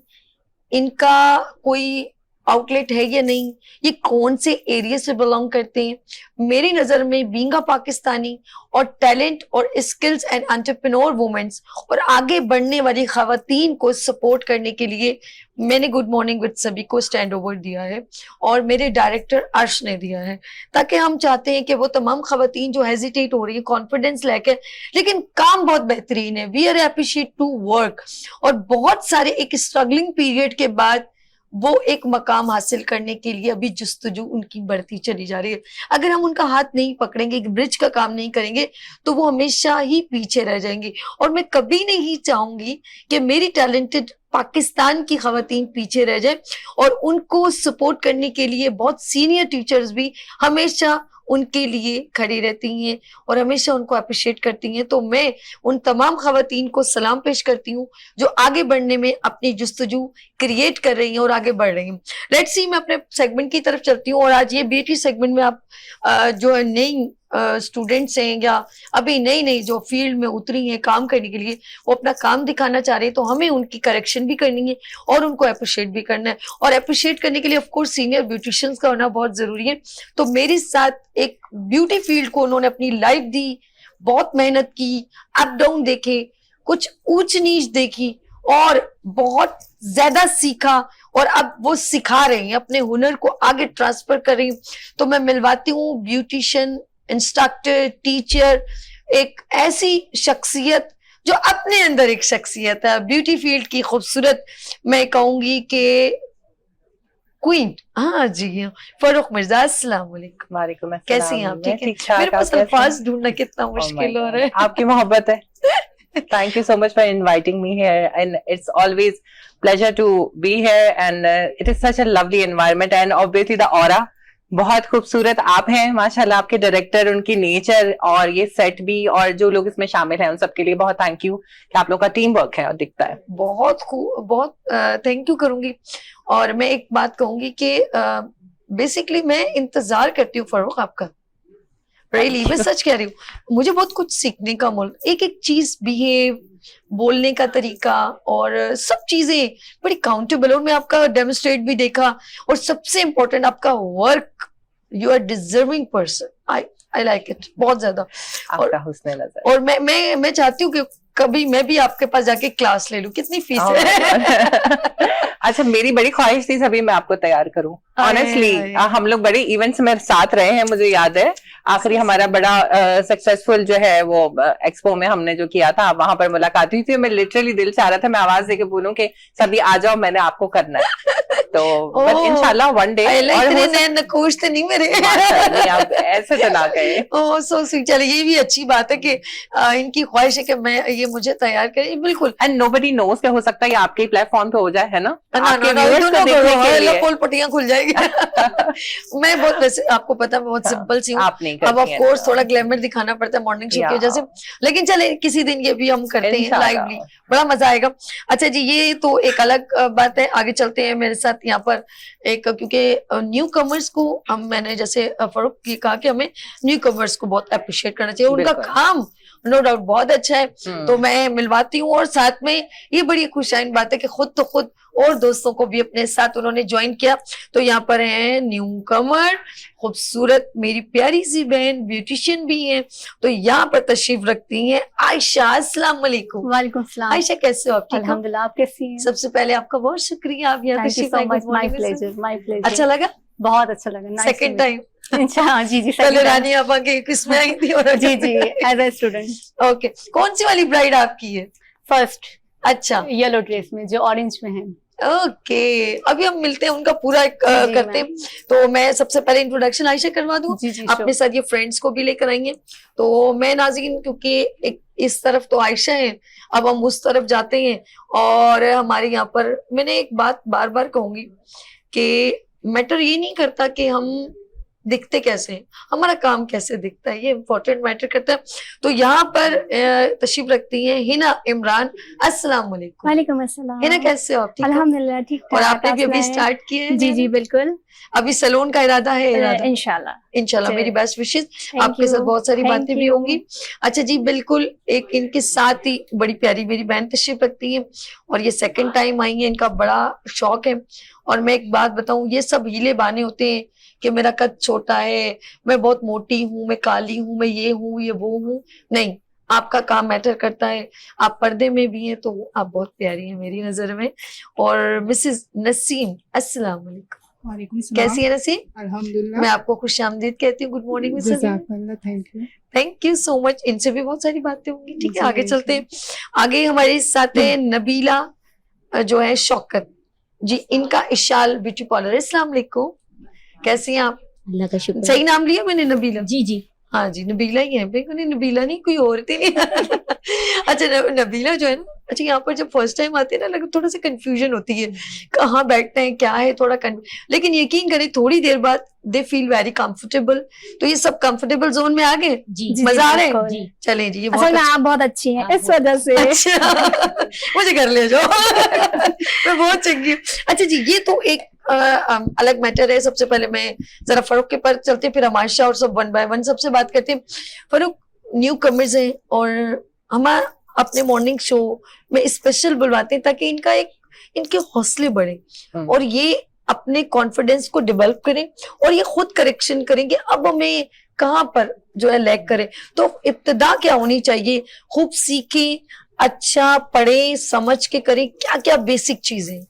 S2: इनका कोई आउटलेट है या नहीं, ये कौन से एरिया से बिलोंग करते हैं। मेरी नजर में बीइंग अ पाकिस्तानी और टैलेंट और स्किल्स एंड एंटरप्रेन्योर वुमेन्स और आगे बढ़ने वाली खवातीन को सपोर्ट करने के लिए मैंने गुड मॉर्निंग विद सभी को स्टैंड ओवर दिया है और मेरे डायरेक्टर अर्श ने दिया है, ताकि हम चाहते हैं कि वो तमाम खवातीन जो हेजिटेट हो रही है कॉन्फिडेंस लेके, लेकिन काम बहुत बेहतरीन है, we are appreciate to work, और बहुत सारे एक स्ट्रगलिंग पीरियड के बाद वो एक मकाम हासिल करने के लिए अभी जुस्तजू उनकी बढ़ती चली जा रही है। अगर हम उनका हाथ नहीं पकड़ेंगे, एक ब्रिज का काम नहीं करेंगे, तो वो हमेशा ही पीछे रह जाएंगे। और मैं कभी नहीं चाहूंगी कि मेरी टैलेंटेड पाकिस्तान की खवातीन पीछे रह जाए, और उनको सपोर्ट करने के लिए बहुत सीनियर टीचर्स भी हमेशा उनके लिए खड़ी रहती हैं और हमेशा उनको अप्रिशिएट करती हैं। तो मैं उन तमाम खवातीन को सलाम पेश करती हूँ जो आगे बढ़ने में अपनी जुस्तजू क्रिएट कर रही हैं और आगे बढ़ रही हैं। लेट्स सी, मैं अपने सेगमेंट की तरफ चलती हूँ, और आज ये ब्यूटी सेगमेंट में आप जो है नई स्टूडेंट्स हैं या अभी नई नई जो फील्ड में उतरी हैं काम करने के लिए, वो अपना काम दिखाना चाह रहे हैं, तो हमें उनकी करेक्शन भी करनी है और उनको अप्रिशिएट भी करना है। और अप्रिशिएट करने के लिए ऑफ कोर्स सीनियर ब्यूटिशियंस का होना बहुत जरूरी है। तो मेरे साथ एक ब्यूटी फील्ड को उन्होंने अपनी लाइफ दी, बहुत मेहनत की, अप डाउन देखे, कुछ ऊंच नीच देखी और बहुत ज्यादा सीखा, और अब वो सिखा रहे हैं, अपने हुनर को आगे ट्रांसफर कर रही हैं। तो मैं मिलवाती हूँ ब्यूटिशियन, इंस्ट्रक्टर, टीचर, एक ऐसी शख्सियत जो अपने अंदर एक शख्सियत है, ब्यूटी फील्ड की खूबसूरत, मैं कहूंगी कि क्वीन। हाँ जी, फरूख मिर्जा, अस्सलाम वालेकुम।
S4: वालेकुम अस्सलाम।
S2: कैसी हैं आप? ठीक है?
S4: ठीक-ठाक,
S2: मेरे पास
S4: आप कैसे हैं?
S2: अल्फाज ढूंढना कितना मुश्किल हो रहा है।
S4: आपकी मोहब्बत है। Thank you so much for inviting me here, and it's always pleasure to be here, and it is such a lovely environment, and obviously the aura बहुत खूबसूरत आप हैं माशाल्लाह, आपके डायरेक्टर, उनकी नेचर और ये सेट भी, और जो लोग इसमें शामिल हैं उन सबके लिए बहुत थैंक यू कि आप लोग का टीम वर्क है और दिखता है।
S2: बहुत थैंक यू करूंगी। और मैं एक बात कहूंगी कि बेसिकली मैं इंतजार करती हूँ फरूख आपका, रियली मैं सच कह रही हूँ, मुझे बहुत कुछ सीखने का मोल, एक एक चीज, बिहेव, बोलने का तरीका और सब चीजें बड़ी काउंटेबल, और मैं आपका डेमोन्स्ट्रेट भी देखा, और सबसे इम्पोर्टेंट आपका work, you are deserving person, I like it बहुत ज्यादा।
S4: आपका हुस्न नजर।
S2: और मैं चाहती हूँ कि कभी मैं भी आपके पास जाके क्लास ले लूं। कितनी फीस है?
S4: अच्छा, मेरी बड़ी ख्वाहिश थी सभी मैं आपको तैयार करूं। ऑनेस्टली हम लोग बड़े इवेंट्स में साथ रहे हैं, मुझे याद है आखिरी हमारा बड़ा सक्सेसफुल जो है वो एक्सपो में हमने जो किया था, वहां पर मुलाकात हुई थी। मैं लिटरली दिल चाह रहा था मैं आवाज देके बोलूं कि सभी आ जाओ, मैंने आपको करना है। तो बट इंशाल्लाह वन डे।
S2: नकोश तो नहीं मेरे,
S4: आप ऐसे तो ना कहे।
S2: ओह सो स्वीट। चलिए, ये भी अच्छी बात है कि इनकी ख्वाहिश है कि मैं ये मुझे तैयार करें। बिल्कुल।
S4: एंड नोबडी नोज क्या हो सकता है आपके ही प्लेटफॉर्म पे हो जाए, है ना? आपके
S2: पोल पट्टियां खुल जाएगी। मैं बहुत, वैसे आपको पता मैं बहुत सिंपल सी हूँ, अब ऑफ कोर्स थोड़ा ग्लैमर दिखाना पड़ता है मॉर्निंग शो की वजह से, लेकिन चले किसी दिन ये भी हम करते हैं लाइवली, बड़ा मजा आएगा। अच्छा जी, ये तो एक अलग बात है। आगे चलते हैं मेरे साथ यहाँ पर एक, क्योंकि न्यू कमर्स को मैंने जैसे फरूख की कहा कि हमें न्यू कमर्स को बहुत अप्रिशिएट करना चाहिए, उनका काम नो डाउट बहुत अच्छा है। तो मैं मिलवाती हूँ, और साथ में ये बड़ी खुशाइन बात है कि खुद तो खुद और दोस्तों को भी अपने साथ उन्होंने ज्वाइन किया। तो यहाँ पर है न्यू कमर, खूबसूरत मेरी प्यारी सी बहन, ब्यूटिशियन भी है, तो यहाँ पर तशरीफ रखती हैं आयशा। अस्सलाम वालेकुम।
S5: वालेकुम सलाम।
S2: आयशा कैसे हो आप? ठीक हो?
S5: अल्हम्दुलिल्लाह, आप कैसी हैं?
S2: सबसे पहले आपका बहुत शुक्रिया, आप यहाँ तशरीफ आए।
S5: My pleasure, my pleasure.
S2: अच्छा लगा?
S5: बहुत अच्छा लगा।
S2: Second time?
S5: अच्छा, जी जी।
S2: पहले रानी आपा के किसमें आई थी? और
S5: जी जी, एज ए स्टूडेंट।
S2: ओके, कौन सी वाली ब्राइड आपकी है?
S5: फर्स्ट।
S2: अच्छा,
S5: येलो ड्रेस में जो ऑरेंज में है।
S2: ओके, अभी हम मिलते हैं, उनका पूरा एक करते हैं। तो मैं सबसे पहले इंट्रोडक्शन आयशा करवा दूं, अपने साथ ये फ्रेंड्स को भी लेकर आएंगे। तो मैं नाज़रीन, क्योंकि एक इस तरफ तो आयशा है, अब हम उस तरफ जाते हैं, और हमारे यहाँ पर मैंने एक बात बार बार कहूंगी कि मैटर ये नहीं करता कि हम दिखते कैसे हैं, हमारा काम कैसे दिखता है, ये इम्पोर्टेंट मैटर करता है। तो यहाँ पर तशरीफ रखती हैं हिना इमरान। अस्सलाम वालेकुम।
S5: वालेकुम अस्सलाम।
S2: हिना कैसे हो आप? ठीक हो?
S5: अल्हम्दुलिल्लाह ठीक ठाक।
S2: और आपने भी अभी स्टार्ट किए हैं?
S5: जी जी बिल्कुल,
S2: अभी सैलून का इरादा है? इंशाल्लाह मेरी बेस्ट विशेस, आपके साथ बहुत सारी बातें भी होंगी। अच्छा जी, बिल्कुल। एक इनके साथ ही बड़ी प्यारी मेरी बहन तशरीफ रखती है, और ये सेकंड टाइम आई है, इनका बड़ा शौक है, और मैं एक बात बताऊं, ये सब हीले बहाने होते हैं कि मेरा कद छोटा है, मैं बहुत मोटी हूँ, मैं काली हूँ, मैं ये हूँ, ये वो हूँ। नहीं, आपका काम मैटर करता है। आप पर्दे में भी हैं तो आप बहुत प्यारी हैं मेरी नजर में। और मिसेस नसीम, अस्सलाम वालेकुम।
S6: वालेकुम सलाम।
S2: कैसी है नसीम?
S6: अल्हम्दुलिल्लाह।
S2: मैं आपको खुशामदीद कहती हूँ। Good morning Mrs.
S6: जज़ाकल्लाह, thank you.
S2: Thank you so much. इनसे भी बहुत सारी बातें होंगी, ठीक है?
S6: जी,
S2: आगे चलते हैं। आगे हमारे साथ है नबीला जो है शौकत जी, इनका इशाल ब्यूटी पार्लर। अस्सलाम वालेकुम, कैसी हैं आप?
S5: अल्लाह का शुक्र।
S2: सही नाम लिया मैंने, नबीला?
S5: जी जी।
S2: हाँ जी, नबीला ही है भाई, नबीला नहीं, कोई और थी नहीं। अच्छा, नबीला जो है ना, अच्छा यहाँ पर जब फर्स्ट टाइम आते हैं ना, लगे थोड़ा सा कंफ्यूजन होती है, कहाँ बैठते हैं, क्या है, थोड़ा लेकिन यकीन करें थोड़ी देर बाद दे फील वेरी कंफर्टेबल। तो ये सब कंफर्टेबल जोन में आ गए,
S5: जी
S2: मजा आ रहा है।
S5: जी।
S2: चलें जी, ये
S5: असल
S2: बहुत
S5: में
S2: अच्छा।
S5: आप बहुत अच्छी हैं,
S2: हाँ,
S5: इस वजह से।
S2: अच्छा, मुझे कर ले जो। मैं बहुत चंगी हूँ। अच्छा जी, ये तो एक अलग मैटर है। सबसे पहले मैं जरा फरूक के पर चलते हैं, फिर हमाशा और सब वन बाय वन सबसे बात करते हैं। फरूक न्यू कमर्स हैं और हम अपने मॉर्निंग शो में स्पेशल बुलवाते हैं ताकि इनके हौसले बढ़े और ये अपने कॉन्फिडेंस को डेवलप करें और ये खुद करेक्शन करेंगे अब हमें कहाँ पर जो है लैग करे। तो इब्तिदा क्या होनी चाहिए? खूब सीखें, अच्छा पढ़े, समझ के करें, क्या क्या बेसिक चीजें?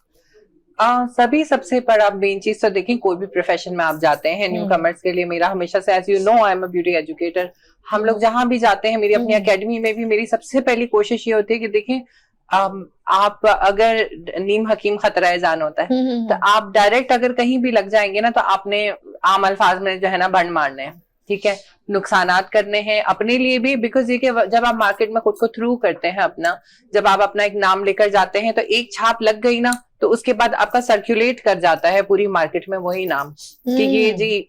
S4: सभी सबसे बड़ा मेन चीज तो देखिए, कोई भी प्रोफेशन में आप जाते हैं, न्यू कमर्स के लिए मेरा हमेशा से, as you know I am a beauty educator, हम लोग जहां भी जाते हैं, मेरी अपनी एकेडमी में भी मेरी सबसे पहली कोशिश ये होती है कि देखिए आप अगर नीम हकीम खतरा जान होता है, तो आप डायरेक्ट अगर कहीं भी लग जाएंगे ना, तो आपने आम अल्फाज में जो है ना बंड मारने हैं, ठीक है, नुकसानात करने हैं अपने लिए भी, बिकॉज ये जब आप मार्केट में खुद को थ्रू करते हैं अपना, जब आप अपना एक नाम लेकर जाते हैं, तो एक छाप लग गई ना, तो उसके बाद आपका सर्कुलेट कर जाता है पूरी मार्केट में वही नाम कि ये जी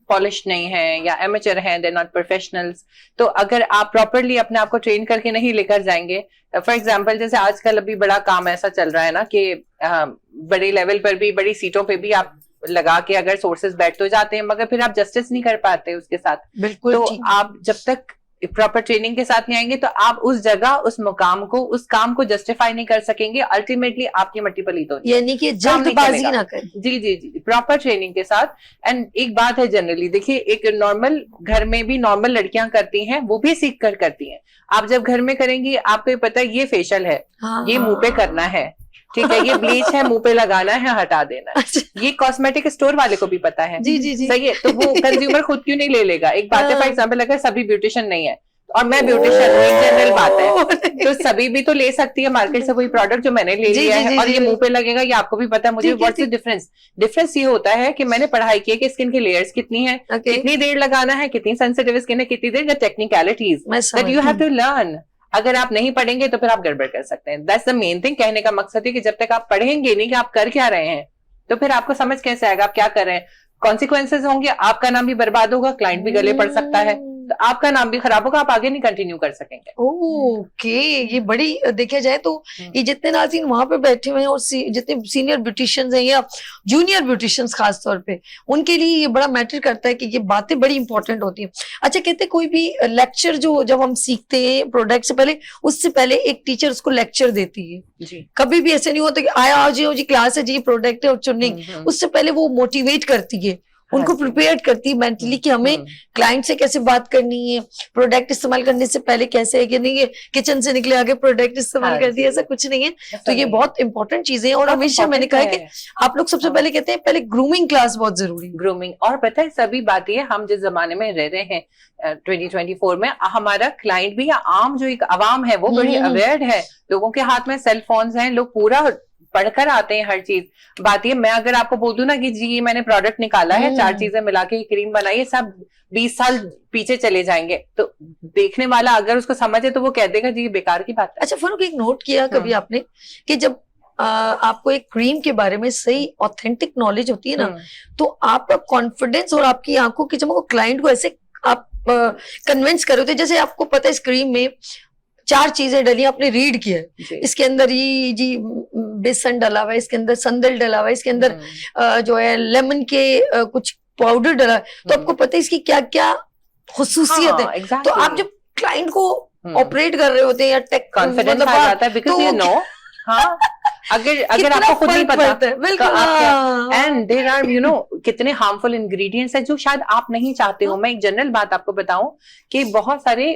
S4: पॉलिश नहीं है या एमेचर हैं, दे नॉट प्रोफेशनल्स। तो अगर आप प्रॉपरली अपने आप को ट्रेन करके नहीं लेकर जाएंगे, फॉर एग्जांपल जैसे आजकल अभी बड़ा काम ऐसा चल रहा है ना कि बड़े लेवल पर भी, बड़ी सीटों पे भी आप लगा के अगर सोर्सेज बैठ तो जाते हैं, मगर फिर आप जस्टिस नहीं कर पाते उसके साथ।
S2: बिल्कुल।
S4: तो आप जब तक प्रॉपर ट्रेनिंग के साथ नहीं आएंगे, तो आप उस जगह, उस मुकाम को, उस काम को जस्टिफाई नहीं कर सकेंगे। अल्टीमेटली आपकी मट्टी पलीत होगी,
S2: यानी कि जल्दबाजी ना करें।
S4: जी जी जी, प्रॉपर ट्रेनिंग के साथ। एंड एक बात है, जनरली देखिए, एक नॉर्मल घर में भी नॉर्मल लड़कियां करती हैं, वो भी सीख कर करती हैं। आप जब घर में करेंगी, आपको पता है ये फेशियल है, ये मुंह पे करना है, ठीक है, ये ब्लीच है, मुंह पे लगाना है, हटा देना है, ये कॉस्मेटिक स्टोर वाले को भी पता है।
S2: जी जी जी,
S4: सही है। तो वो कंज्यूमर खुद क्यों नहीं ले लेगा? एक बात है, फॉर एग्जाम्पल अगर सभी ब्यूटिशियन नहीं है और मैं ब्यूटिशियन हूँ, एक जनरल बात है, तो सभी भी तो ले सकती है मार्केट से वही प्रोडक्ट जो मैंने ले लिया है, और ये मुंह पे लगेगा, ये आपको भी पता है, मुझे व्हाट्स द डिफरेंस? डिफरेंस ये होता है कि मैंने पढ़ाई की है कि स्किन की लेयर्स कितनी है, कितनी देर लगाना है, कितनी सेंसिटिव स्किन है, कितनी देर, technicalities that you have to learn. अगर आप नहीं पढ़ेंगे तो फिर आप गड़बड़ कर सकते हैं। That's the main thing. कहने का मकसद है कि जब तक आप पढ़ेंगे नहीं कि आप कर क्या रहे हैं, तो फिर आपको समझ कैसे आएगा आप क्या कर रहे हैं। कॉन्सिक्वेंसेज होंगे, आपका नाम भी बर्बाद होगा, क्लाइंट भी गले पड़ सकता है, तो आपका नाम भी खराब होगा, आप आगे नहीं कंटिन्यू कर सकेंगे।
S2: ओके, ये बड़ी देखा जाए तो ये जितने नाज़रीन वहां पे बैठे हुए हैं और जितने सीनियर ब्यूटिशियंस हैं या जूनियर ब्यूटिशियंस खास तौर पे, उनके लिए ये बड़ा मैटर करता है कि ये बातें बड़ी इंपॉर्टेंट होती हैं। अच्छा, कहते हैं कोई भी लेक्चर जो जब हम सीखते हैं प्रोडक्ट से पहले, उससे पहले एक टीचर उसको लेक्चर देती है
S4: जी।
S2: कभी भी ऐसे नहीं होता कि आया आज जी क्लास है जी, प्रोडक्ट है और नहीं, उससे पहले वो मोटिवेट करती है, उनको प्रिपेयर करती है मेंटली कि हमें क्लाइंट से कैसे बात करनी है, प्रोडक्ट इस्तेमाल करने से पहले कैसे है कि नहीं, ये किचन से निकले आगे प्रोडक्ट इस्तेमाल कर दिया, ऐसा कुछ नहीं है। तो ये बहुत इंपॉर्टेंट चीजें हैं और हमेशा मैंने कहा है कि आप लोग सबसे पहले कहते हैं पहले ग्रूमिंग क्लास बहुत जरूरी है।
S4: ग्रूमिंग, और पता है सभी बात ये, हम जिस जमाने में रह रहे हैं 2024 में, हमारा क्लाइंट भी या आम जो एक अवाम है वो बड़ी अवेयर है, लोगों के हाथ में सेल फोन्स हैं, लोग पूरा पढ़कर आते हैं हर चीज। बात ये, मैं अगर आपको बोल दूं ना कि जी ये मैंने प्रोडक्ट निकाला है, 4 चीजें मिला के क्रीम बनाई है, सब 20 साल पीछे चले जाएंगे, तो देखने वाला अगर उसको समझे तो वो कह देगा जी ये बेकार की बात है।
S2: अच्छा फरूक, एक नोट किया कभी आपने कि जब आपको एक क्रीम के बारे में सही ऑथेंटिक नॉलेज होती है ना, तो आपका कॉन्फिडेंस और आपकी आंखों की चमक क्लाइंट को ऐसे आप कन्विंस कर रहे थे, जैसे आपको पता है इस क्रीम में 4 चीजें डली, आपने रीड किया है, इसके अंदर ये जी बेसन डला हुआ है, इसके अंदर संदल डला हुआ है, इसके अंदर जो है लेमन के कुछ पाउडर डला है, तो आपको पता है इसकी क्या क्या खुसूसियत है।
S4: exactly.
S2: तो आप जब क्लाइंट को ऑपरेट कर रहे होते हैं या टेक
S4: कॉन्फिडेंस आ जाता है, बिकॉज़ यू नो, हाँ अगर
S2: कितना
S4: आपको खुद नहीं
S2: फर्क
S4: पता
S2: पड़ता है, बिल्कुल,
S4: तो
S2: हाँ।
S4: एंड देयर आर कितने हार्मफुल इंग्रेडिएंट्स हैं जो शायद आप नहीं चाहते हो।
S2: हाँ।
S4: मैं एक जनरल बात आपको बताऊं कि बहुत सारे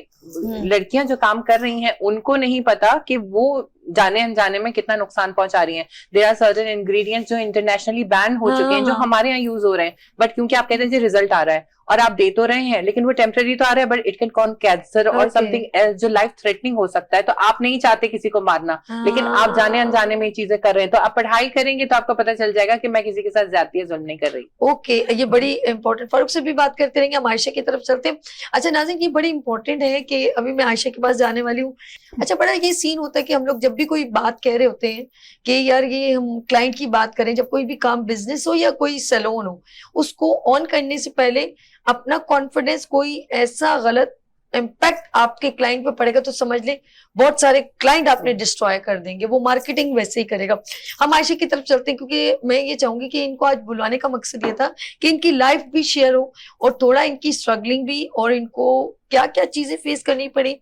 S4: लड़कियां जो काम कर रही हैं उनको नहीं पता कि वो जाने अनजाने में कितना नुकसान पहुंचा रही हैं। देयर आर सर्टेन इंग्रेडिएंट्स जो इंटरनेशनली बैन हो चुके हैं, जो
S2: हाँ।
S4: हमारे यहाँ यूज हो रहे हैं, बट क्योंकि आप कहते हैं जी रिजल्ट आ रहा है और आप दे तो रहे हैं, लेकिन वो टेम्पररी तो आ रहा है, but it can cause cancer और
S2: Okay.
S4: समथिंग एल्स जो लाइफ थ्रेटनिंग हो सकता है। तो आप नहीं चाहते किसी को मारना, लेकिन आप जाने अनजाने में ये चीजें कर रहे हैं। तो आप पढ़ाई करेंगे तो आपको पता चल जाएगा कि मैं किसी के साथ ज्यादती या जुल्म नहीं कर रही।
S2: ओके, ये बड़ी इंपॉर्टेंट, फारूक से भी बात करते रहेंगे, हम आयशा की तरफ चलते हैं। अच्छा नाज़रीन, ये बड़ी इंपॉर्टेंट है कि अभी मैं आयशा के पास जाने वाली हूँ। अच्छा, बड़ा ये सीन होता है कि हम लोग जब भी कोई बात कह रहे होते हैं कि यार ये हम क्लाइंट की बात करें, जब कोई भी काम बिजनेस हो या कोई सैलून हो, उसको ऑन करने से पहले अपना कॉन्फिडेंस, कोई ऐसा गलत इम्पैक्ट आपके क्लाइंट पे पड़ेगा तो समझ ले बहुत सारे क्लाइंट आपने डिस्ट्रॉय कर देंगे। वो मार्केटिंग वैसे ही करेगा। हम आयशा की तरफ चलते हैं, क्योंकि मैं ये चाहूंगी कि इनको आज बुलाने का मकसद ये था कि इनकी लाइफ भी शेयर हो और थोड़ा इनकी स्ट्रगलिंग भी, और इनको क्या क्या चीजें फेस करनी पड़ी,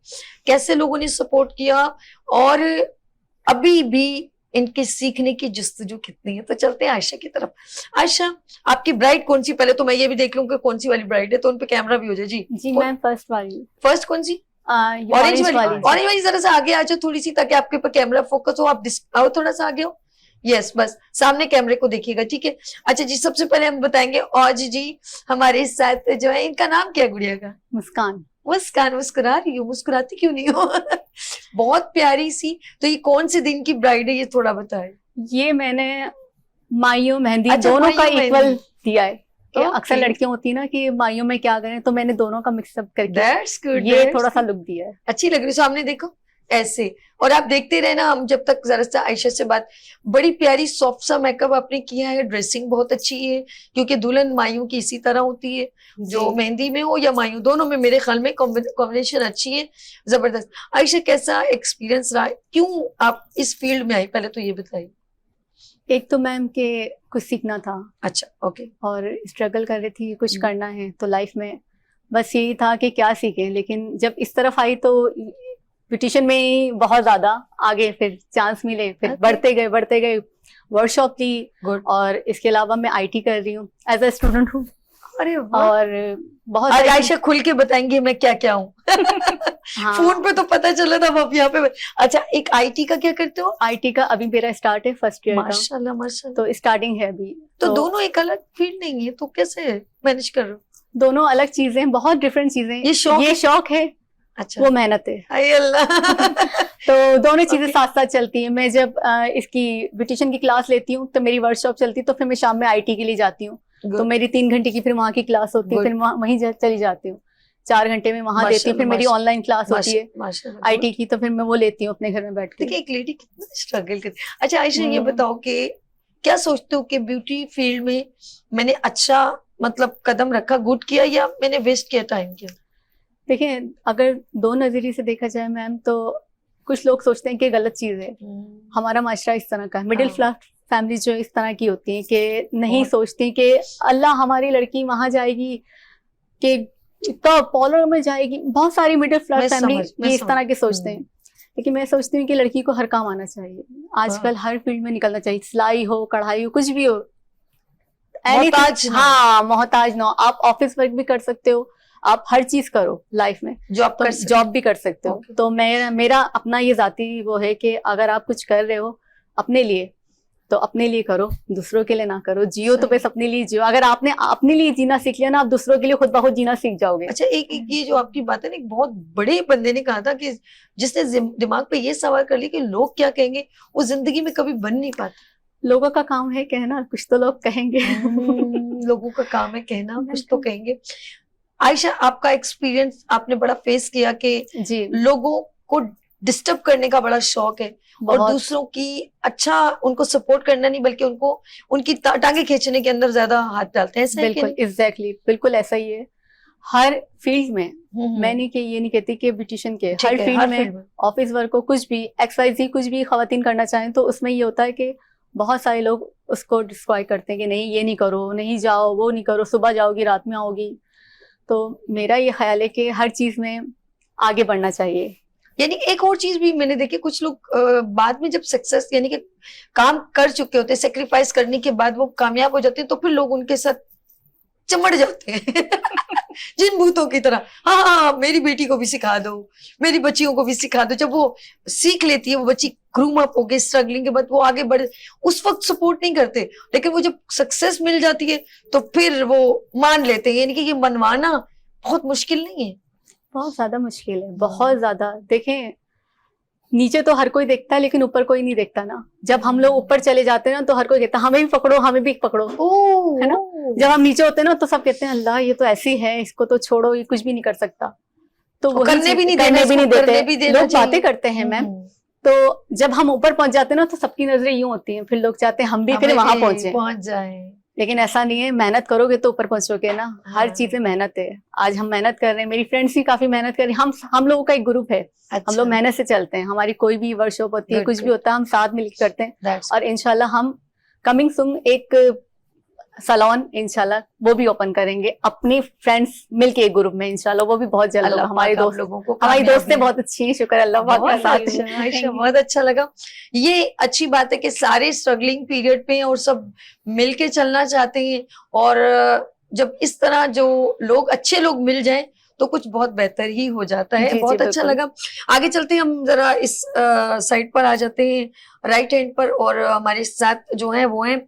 S2: कैसे लोगों ने सपोर्ट किया, और अभी भी इनके सीखने की जस्तजू कितनी है। तो चलते हैं आयशा की तरफ। आयशा, आपकी ब्राइड कौन सी, पहले तो मैं ये भी देख लूं कि कौन सी वाली ब्राइड है, तो उन पे कैमरा भी हो जाए। जी
S5: जी मैम, फर्स्ट वाली,
S2: फर्स्ट कौन सी?
S5: ऑरेंज
S2: ऑरेंज वाली।
S5: वाली।
S2: ऑरेंज वाली जरा सा आगे आ जाओ थोड़ी सी, ताकि आपके ऊपर कैमरा फोकस हो। आप आओ थोड़ा सा आगे हो। यस, बस सामने कैमरे को देखिएगा, ठीक है। अच्छा जी, सबसे पहले हम बताएंगे औज जी हमारे साथ जो है, इनका नाम क्या है गुड़िया का?
S5: मुस्कान।
S2: मुस्कान। मुस्कुरा रही हो, मुस्कुराती क्यों नहीं हो? बहुत प्यारी सी। तो ये कौन से दिन की ब्राइड है, ये थोड़ा बताए।
S5: ये मैंने माइयों मेहंदी
S2: अच्छा,
S5: दोनों का
S2: माइयों
S5: इक्वल
S2: मेहंदी।
S5: दिया है। कि
S2: Okay.
S5: अक्सर लड़कियां होती है ना कि माइयों में क्या करें, तो मैंने दोनों का मिक्सअप करके
S2: दैट्स गुड।
S5: ये थोड़ा सा लुक दिया है।
S2: अच्छी लग रही है। सामने देखो ऐसे, और आप देखते रहे ना, हम जब तक जरा सा आयशा से बात। बड़ी प्यारी सॉफ्ट सा मेकअप आपने किया है, ड्रेसिंग बहुत अच्छी है, क्योंकि दुल्हन मायूं की इसी तरह होती है, जो मेहंदी में हो या मायूं, दोनों में मेरे ख्याल में कॉम्बिनेशन अच्छी है, जबरदस्त। आयशा, कैसा एक्सपीरियंस रहा, क्यों आप इस फील्ड में आई, पहले तो ये बताइए।
S5: एक तो मैम के कुछ सीखना था।
S2: अच्छा, ओके।
S5: और स्ट्रगल कर रही थी, कुछ करना है तो लाइफ में, बस यही था कि क्या सीखें। लेकिन जब इस तरफ आई तो ब्यूटिशियन में ही बहुत ज्यादा आगे फिर चांस मिले, फिर
S2: Okay.
S5: बढ़ते गए वर्कशॉप ली।
S2: Good.
S5: और इसके अलावा मैं आईटी कर रही हूँ, एज अ स्टूडेंट हूँ।
S2: अरे वाह।
S5: और बहुत
S2: आज
S5: सारी-
S2: आयशा खुल के बताएंगी मैं क्या क्या हूँ।
S5: हाँ,
S2: फोन पे तो पता चला था, अब आप यहाँ पे। अच्छा, एक आईटी का क्या करते हो?
S5: आईटी का अभी मेरा स्टार्ट है, फर्स्ट ईयर का,
S2: माशाल्लाह माशाल्लाह।
S5: तो स्टार्टिंग है अभी।
S2: तो दोनों एक अलग फील्ड नहीं है, तो कैसे मैनेज कर रहे हो?
S5: दोनों अलग चीजें, बहुत डिफरेंट चीजें।
S2: ये शौक
S5: है,
S2: अच्छा,
S5: वो मेहनत है।
S2: हाय अल्लाह।
S5: तो दोनों चीजें
S2: Okay.
S5: साथ साथ चलती हैं। मैं जब इसकी ब्यूटिशियन की क्लास लेती हूँ तो मेरी वर्कशॉप चलती है, तो फिर मैं शाम में आईटी के लिए जाती हूँ। तो मेरी 3 घंटे की फिर वहाँ की क्लास होती है,
S2: Good.
S5: फिर वहीं चली जाती हूँ। 4 घंटे में वहाँ देती हूँ, फिर मेरी
S2: माशाल्लाह,
S5: ऑनलाइन क्लास होती है
S2: माशाल्लाह
S5: आईटी की, तो फिर मैं वो लेती हूँ अपने घर में बैठ के।
S2: देखिए एक लेडी कितना स्ट्रगल करती है। अच्छा आयशा, ये
S5: हम्म।
S2: बताओ कि क्या सोचते हो कि ब्यूटी फील्ड में मैंने अच्छा मतलब कदम रखा, गुड किया, या मैंने वेस्ट किया टाइम किया?
S5: देखिए, अगर 2 नजरिए से देखा जाए मैम, तो कुछ लोग सोचते हैं कि गलत चीज है। हमारा माशरा इस तरह का है, मिडिल
S2: हाँ।
S5: क्लास फैमिली जो इस तरह की होती है कि नहीं
S2: बहुत।
S5: सोचती कि अल्लाह हमारी लड़की वहां जाएगी, कि तो पॉलर में जाएगी। बहुत सारी मिडिल क्लास
S2: मैं
S5: फैमिली
S2: समझ-
S5: ये इस तरह के सोचते हैं। लेकिन मैं सोचती हूँ कि लड़की को हर काम आना चाहिए। आजकल हर फील्ड में निकलना चाहिए, सिलाई हो, कढ़ाई हो, कुछ भी हो।
S2: मोहताज ना।
S5: हाँ, मोहताज ना हो। आप ऑफिस वर्क भी कर सकते हो, आप हर चीज करो लाइफ में,
S2: जॉब
S5: तो
S2: कर सकते
S5: जॉब भी कर सकते हो।
S2: Okay.
S5: तो मेरा अपना ये जाती वो है कि अगर आप कुछ कर रहे हो अपने लिए, तो अपने लिए करो, दूसरों के लिए ना करो। जियो तो
S2: सही।
S5: बस अपने लिए जियो। अगर आपने अपने लिए जीना सीख लिया ना, आप दूसरों के लिए खुद ब खुद जीना सीख जाओगे।
S2: अच्छा, एक ये जो आपकी बात है ना, एक बहुत बड़े बंदे ने कहा था कि जिसने दिमाग पे ये सवाल कर लिया कि लोग क्या कहेंगे, वो जिंदगी में कभी बन नहीं पाता।
S5: लोगों का काम है कहना, कुछ तो लोग कहेंगे।
S2: लोगों का काम है कहना, कुछ तो कहेंगे। आयशा, आपका एक्सपीरियंस आपने बड़ा फेस किया कि
S5: जी,
S2: लोगों को डिस्टर्ब करने का बड़ा शौक है, और
S5: बहुत।
S2: दूसरों की अच्छा उनको सपोर्ट करना नहीं, बल्कि उनको उनकी टांगे खींचने के अंदर ज्यादा हाथ डालते हैं। ऐसा है कि
S5: बिल्कुल एग्जैक्टली, बिल्कुल ऐसा ही है हर फील्ड में।
S2: नहीं?
S5: मैं नहीं कि ये नहीं कहती कि ब्यूटिशियन के,
S2: ठीक
S5: हर
S2: है,
S5: फील्ड
S2: हर
S5: में,
S2: फील्ड में।
S5: ऑफिस वर्क हो, कुछ भी XYZ कुछ भी खवातीन करना चाहें, तो उसमें ये होता है कि बहुत सारे लोग उसको डिस्ट्रॉय करते हैं कि नहीं ये नहीं करो, नहीं जाओ, वो नहीं करो, सुबह जाओगी रात में आओगी। तो मेरा ये ख्याल है कि हर चीज में आगे बढ़ना चाहिए।
S2: यानी एक और चीज भी मैंने देखी, कुछ लोग बाद में जब सक्सेस यानी कि काम कर चुके होते हैं, सेक्रीफाइस करने के बाद वो कामयाब हो जाते हैं, तो फिर लोग उनके साथ चमड़ जाते हैं जिन भूतों की तरह। हाँ हाँ, मेरी बेटी को भी सिखा दो, मेरी बच्चियों को भी सिखा दो। जब वो सीख लेती है, वो बच्ची ग्रूम अप हो गई स्ट्रगलिंग के बाद, वो आगे बढ़े, उस वक्त सपोर्ट नहीं करते, लेकिन वो जब सक्सेस मिल जाती है तो फिर वो मान लेते हैं। यानी कि ये मनवाना बहुत मुश्किल नहीं है।
S5: बहुत ज्यादा मुश्किल है, बहुत ज्यादा। देखें, नीचे तो हर कोई देखता है लेकिन ऊपर कोई नहीं देखता ना। जब हम लोग ऊपर चले जाते हैं ना तो हर कोई कहता है हमें भी पकड़ो, हमें भी पकड़ो, है ना। जब हम नीचे होते हैं ना तो सब कहते हैं अल्लाह ये तो ऐसी है, इसको तो छोड़ो, ये कुछ भी नहीं कर सकता। तो वो
S2: करने भी नहीं
S5: करने भी नहीं देते, लोग
S2: चाहिए।
S5: बातें करते हैं मैम। तो जब हम ऊपर पहुंच जाते हैं ना तो सबकी नजरें यूं होती हैं, फिर लोग चाहते हैं हम भी फिर वहां पहुंच
S2: जाए।
S5: लेकिन ऐसा नहीं है, मेहनत करोगे तो ऊपर पहुंचोगे ना। हर चीज में मेहनत है। आज हम मेहनत कर रहे हैं, मेरी फ्रेंड्स भी काफी मेहनत कर रही हैं। हम लोगों का एक ग्रुप है, हम लोग मेहनत से चलते हैं। हमारी कोई भी वर्कशॉप होती है, कुछ भी होता है, हम साथ मिलकर करते हैं। और इंशाल्लाह हम कमिंग सून एक सैलून इंशाल्लाह वो भी ओपन करेंगे अपनी फ्रेंड्स मिलके एक ग्रुप में इंशाल्लाह, वो भी बहुत जल्द होगा। हमारे दोस्त
S2: लोगों को,
S5: हमारी दोस्तें बहुत अच्छी हैं, शुक्र अल्लाह पाक का साथ है।
S2: आयशा, बहुत अच्छा लगा। ये अच्छी बात है कि सारे स्ट्रगलिंग पीरियड पे हैं और सब मिलके चलना चाहते हैं, और जब इस तरह जो लोग अच्छे लोग मिल जाएं तो कुछ बहुत बेहतर ही हो जाता है।
S5: जी,
S2: बहुत
S5: जी,
S2: अच्छा
S5: बिल्कुल।
S2: लगा। आगे चलते हैं, हम जरा इस साइड पर आ जाते हैं, राइट हैंड पर, और हमारे साथ जो है वो है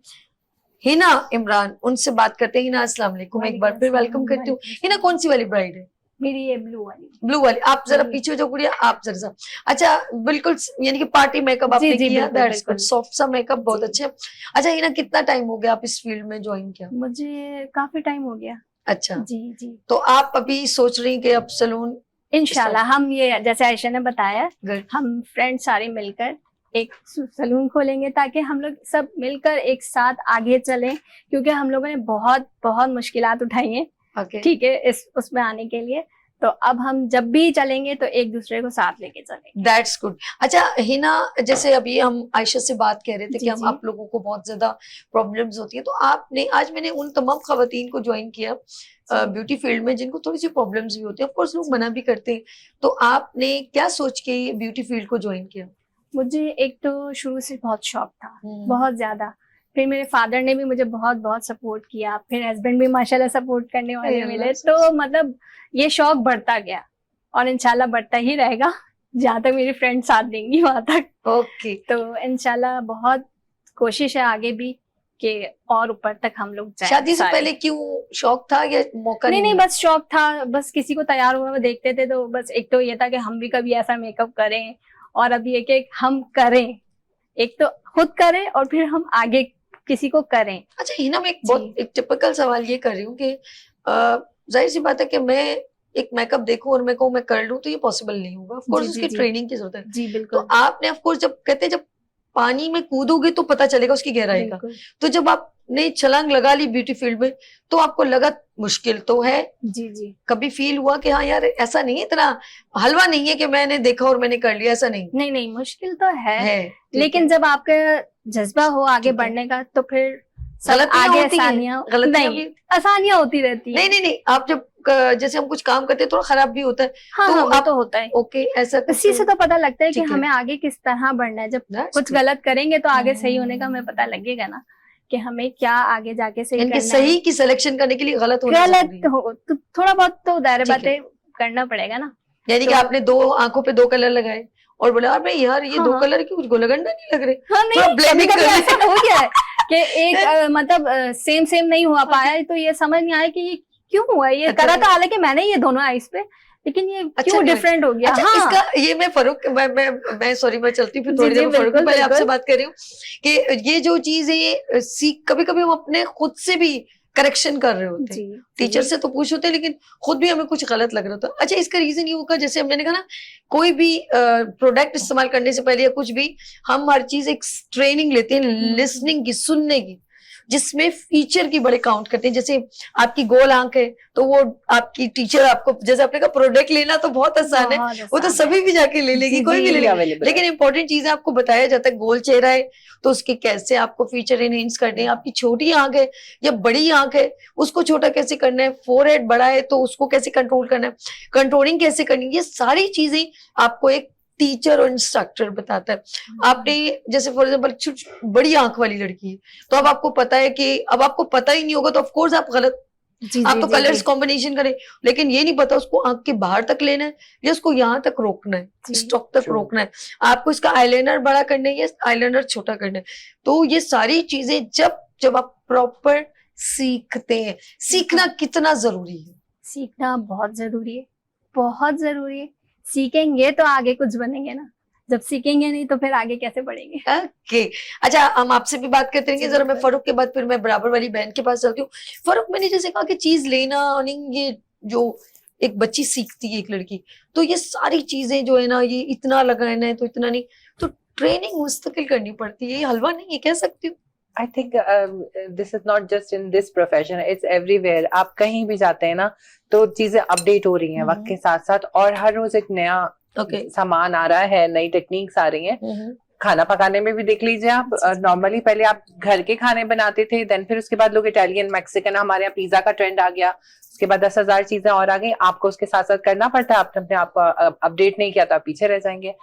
S2: हिना इमरान। उनसे बात करते हैं। हिना, अस्सलाम वालेकुम, एक बार फिर वेलकम करती हूँ। हिना, कौन सी वाली ब्राइड है?
S7: मेरी ये ब्लू वाली।
S2: ब्लू वाली। आप जरा पीछे हो जाओ गुड़िया, आप जरा सा। अच्छा, बिल्कुल यानी कि पार्टी मेकअप आपने
S5: जी,
S2: किया,
S5: बिल्कुल,
S2: दैट्स गुड,
S5: बिल्कुल।
S2: सॉफ्ट सा मेकअप, बहुत
S5: जी।
S2: अच्छे। अच्छा हिना, कितना टाइम हो गया आप इस फील्ड में ज्वाइन किया?
S7: मुझे काफी टाइम हो गया।
S2: अच्छा,
S7: जी जी।
S2: तो आप अभी सोच रही हैं कि अब सलून?
S7: इंशाल्लाह हम ये जैसे आयशा ने बताया,
S2: Good.
S7: हम फ्रेंड सारे मिलकर एक सलून खोलेंगे ताकि हम लोग सब मिलकर एक साथ आगे चलें, क्योंकि हम लोगों ने बहुत बहुत मुश्किलात उठाई हैं,
S2: Okay.
S7: ठीक है, इस उसमें आने के लिए। तो अब हम जब भी चलेंगे तो एक दूसरे को साथ लेके चलेंगे।
S2: That's good. अच्छा हिना, जैसे अभी हम आयशा से बात कह रहे थे
S7: जी,
S2: कि हम
S7: जी।
S2: आप लोगों को बहुत ज्यादा प्रॉब्लम्स होती है, तो आपने, आज मैंने उन तमाम खवातीन को ज्वाइन किया ब्यूटी फील्ड में जिनको थोड़ी सी प्रॉब्लम्स भी होती है, ऑफ कोर्स लोग मना भी करते हैं, तो आपने क्या सोच के ब्यूटी फील्ड को ज्वाइन किया?
S7: मुझे एक तो शुरू से बहुत शौक था, बहुत ज्यादा। फिर मेरे फादर ने भी मुझे बहुत बहुत सपोर्ट किया, फिर हस्बैंड भी माशाल्लाह सपोर्ट करने वाले मिले, तो मतलब ये शौक बढ़ता गया और इंशाल्लाह बढ़ता ही रहेगा जहाँ तक मेरी फ्रेंड साथ देंगी वहां तक।
S2: ओके।
S7: तो इंशाल्लाह बहुत कोशिश है आगे भी कि और ऊपर तक हम लोग जाएं।
S2: शादी से
S7: सारे।
S2: पहले क्यों शौक था या मौका
S7: नहीं
S2: नहीं
S7: बस शौक था, बस किसी को तैयार हुआ हुआ देखते थे तो बस एक तो ये था कि हम भी कभी ऐसा मेकअप करें, और अब ये कि हम करें, एक तो खुद करें और फिर हम आगे किसी को करें।
S2: अच्छा हिना, मैं एक टिपिकल सवाल ये कर रही हूँ कि जाहिर सी बात है कि मैं एक मेकअप देखूं और मैं कहूँ मैं कर लूं, तो ये पॉसिबल नहीं होगा। ऑफ कोर्स
S7: जी,
S2: उसकी
S7: जी।
S2: ट्रेनिंग की जरूरत है।
S7: जी
S2: तो
S7: बिल्कुल।
S2: आपने ऑफ कोर्स, जब कहते हैं जब पानी में कूदोगे तो पता चलेगा उसकी गहराई का,
S7: बिल्कुल।
S2: तो जब आपने छलांग लगा ली ब्यूटी फील्ड में तो आपको लगा मुश्किल तो है,
S7: जी जी।
S2: कभी फील हुआ कि हाँ यार ऐसा नहीं है, इतना हलवा नहीं है कि मैंने देखा और मैंने कर लिया, ऐसा नहीं
S7: नहीं नहीं, मुश्किल तो है,
S2: है?
S7: लेकिन जब आपका जज्बा हो आगे
S2: ठीक है।
S7: बढ़ने का तो फिर सब
S2: गलतियां
S7: आगे
S2: होती हैं,
S7: आसानियां
S2: गलतियां
S7: नहीं,
S2: भी,
S7: आसानियां होती रहती है।
S2: नहीं, आप जब जैसे हम कुछ काम करते हैं थोड़ा खराब भी होता है,
S7: हाँ
S2: तो
S7: हाँ, वो
S2: आप-
S7: तो होता है।
S2: ओके, ऐसा कुछ
S7: इसी से तो पता लगता है कि
S2: ठीक है।
S7: हमें आगे किस तरह बढ़ना है। जब
S2: That's
S7: कुछ
S2: good.
S7: गलत करेंगे तो आगे सही होने का हमें पता लगेगा ना कि हमें क्या आगे जाके सही
S2: इनके
S7: करना
S2: सही
S7: है।
S2: की सिलेक्शन करने के लिए गलत होना जरूरी
S7: गलत
S2: है।
S7: हो तो थोड़ा बहुत तो दायरे
S2: ठीक है।
S7: बातें करना पड़ेगा ना।
S2: यानी कि
S7: तो-
S2: आपने दो आंखों पे दो कलर लगाए और बोला अरे यार ये
S7: हाँ,
S2: दो
S7: हाँ।
S2: कलर की कुछ गोलगंडा नहीं लग रहे,
S7: हाँ
S2: थोड़ा
S7: नहीं,
S2: blending
S7: कभी
S2: कर
S7: ऐसा
S2: ले।
S7: हो गया है कि एक मतलब सेम नहीं हुआ पाया, तो ये समझ नहीं आया कि ये क्यों हुआ। ये
S2: अच्छा।
S7: करा था हालांकि मैंने ये दोनों आईज पे, लेकिन ये
S2: अच्छा
S7: क्यों
S2: नहीं
S7: डिफरेंट हो गया।
S2: अच्छा,
S7: हाँ
S2: इसका ये मैं फरूक मैं सॉरी मैं चलती हूँ फिर
S7: जी,
S2: थोड़ी
S7: जी,
S2: देर में फरूक,
S7: बिल्कुल,
S2: पहले आपसे
S7: बिल्कुल।
S2: बात कर रही हूँ कि ये जो चीज है ये सीख, कभी कभी हम अपने खुद से भी करेक्शन कर रहे होते हैं।
S7: जी
S2: टीचर से तो पूछ होते हैं लेकिन खुद भी हमें कुछ गलत लग रहा था। अच्छा, इसका रीजन ये होगा, जैसे मैंने कहा ना, कोई भी प्रोडक्ट इस्तेमाल करने से पहले या कुछ भी, हम हर चीज एक ट्रेनिंग लेते हैं लिसनिंग की, सुनने की, जिसमें फीचर की बड़े काउंट करते हैं। जैसे आपकी गोल आंख है तो वो आपकी टीचर आपको, जैसे आपने कहा प्रोडक्ट लेना तो बहुत आसान है,
S7: बहुत
S2: वो तो
S7: आसान
S2: सभी भी जाके ले लेगी,
S7: जी,
S2: कोई भी ले लेगी,
S4: available
S2: लेकिन इंपॉर्टेंट चीज है आपको बताया जाता है। गोल चेहरा है तो उसके कैसे आपको फीचर एनहेंस करने हैं, आपकी छोटी आंख है या बड़ी आंख है उसको छोटा कैसे करना है, फोरहेड बड़ा है तो उसको कैसे कंट्रोल करना है, कंट्रोलिंग कैसे करनी है, ये सारी चीजें आपको एक टीचर और इंस्ट्रक्टर बताता है। आपने जैसे फॉर एग्जाम्पल बड़ी आंख वाली लड़की है, तो अब आपको पता है कि अब आपको पता ही नहीं होगा, तो ऑफ कोर्स आप गलत,
S5: जी
S2: आप
S5: जी
S2: तो
S5: जी
S2: कलर्स
S5: जी
S2: कॉम्बिनेशन करें, लेकिन ये नहीं पता उसको आंख के बाहर तक लेना है या उसको यहाँ तक रोकना है,
S5: जी,
S2: स्टॉक तक
S4: true.
S2: रोकना है, आपको इसका आईलाइनर बड़ा करना है या आईलाइनर छोटा करना है। तो ये सारी चीजें जब आप प्रॉपर सीखते हैं, सीखना कितना जरूरी है?
S7: सीखना बहुत जरूरी है, बहुत जरूरी है। सीखेंगे तो आगे कुछ बनेंगे ना, जब सीखेंगे नहीं तो फिर आगे कैसे बढ़ेंगे।
S2: ओके, अच्छा हम आपसे भी बात करते रहेंगे। जरा मैं फरूक के बाद फिर मैं बराबर वाली बहन के पास चलती हूँ। फरूक, मैंने जैसे कहा कि चीज लेना, अर्निंग, ये जो एक बच्ची सीखती है, एक लड़की, तो ये सारी चीजें जो है ना, ये इतना लगाना है तो इतना नहीं, तो ट्रेनिंग मुस्तकिल करनी पड़ती है, ये हलवा नहीं है, कह सकती हूँ।
S4: I think this is not just in this profession, it's everywhere. आप कहीं भी जाते हैं ना तो चीजें अपडेट हो रही हैं वक्त के साथ साथ, और हर रोज एक नया सामान आ रहा है, नई टेक्निक्स आ रही हैं। खाना पकाने में भी देख लीजिए आप, नॉर्मली पहले आप घर के खाने बनाते थे, देन फिर उसके बाद लोग इटालियन, मैक्सिकन, हमारे यहाँ पिज्जा का ट्रेंड आ गया, उसके बाद 10,000 चीजें और आ गई। आपको उसके साथ साथ करना पड़ता है, आपने अपने आप को अपडेट नहीं किया तो आप पीछे रह जाएंगे।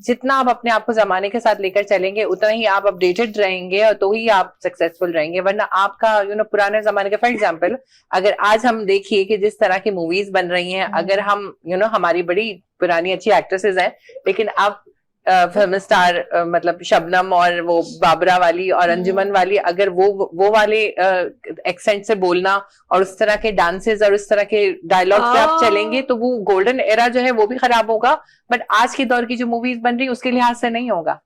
S4: जितना आप अपने आप को जमाने के साथ लेकर चलेंगे उतना ही आप अपडेटेड रहेंगे, और तो ही आप सक्सेसफुल रहेंगे। वरना आपका पुराने जमाने के, फॉर एग्जाम्पल अगर आज हम देखिए कि जिस तरह की मूवीज बन रही हैं, अगर हम हमारी बड़ी पुरानी अच्छी एक्ट्रेसेस हैं, लेकिन आप फिल्म स्टार मतलब शबनम और वो बाबरा वाली और अंजुमन वाली, अगर वो वाले एक्सेंट से बोलना और उस तरह के डांसेस और उस तरह के डायलॉग पे आप चलेंगे तो वो गोल्डन एरा जो है वो भी खराब होगा। बट आज के दौर की जो मूवीज बन रही है उसके लिहाज से नहीं होगा,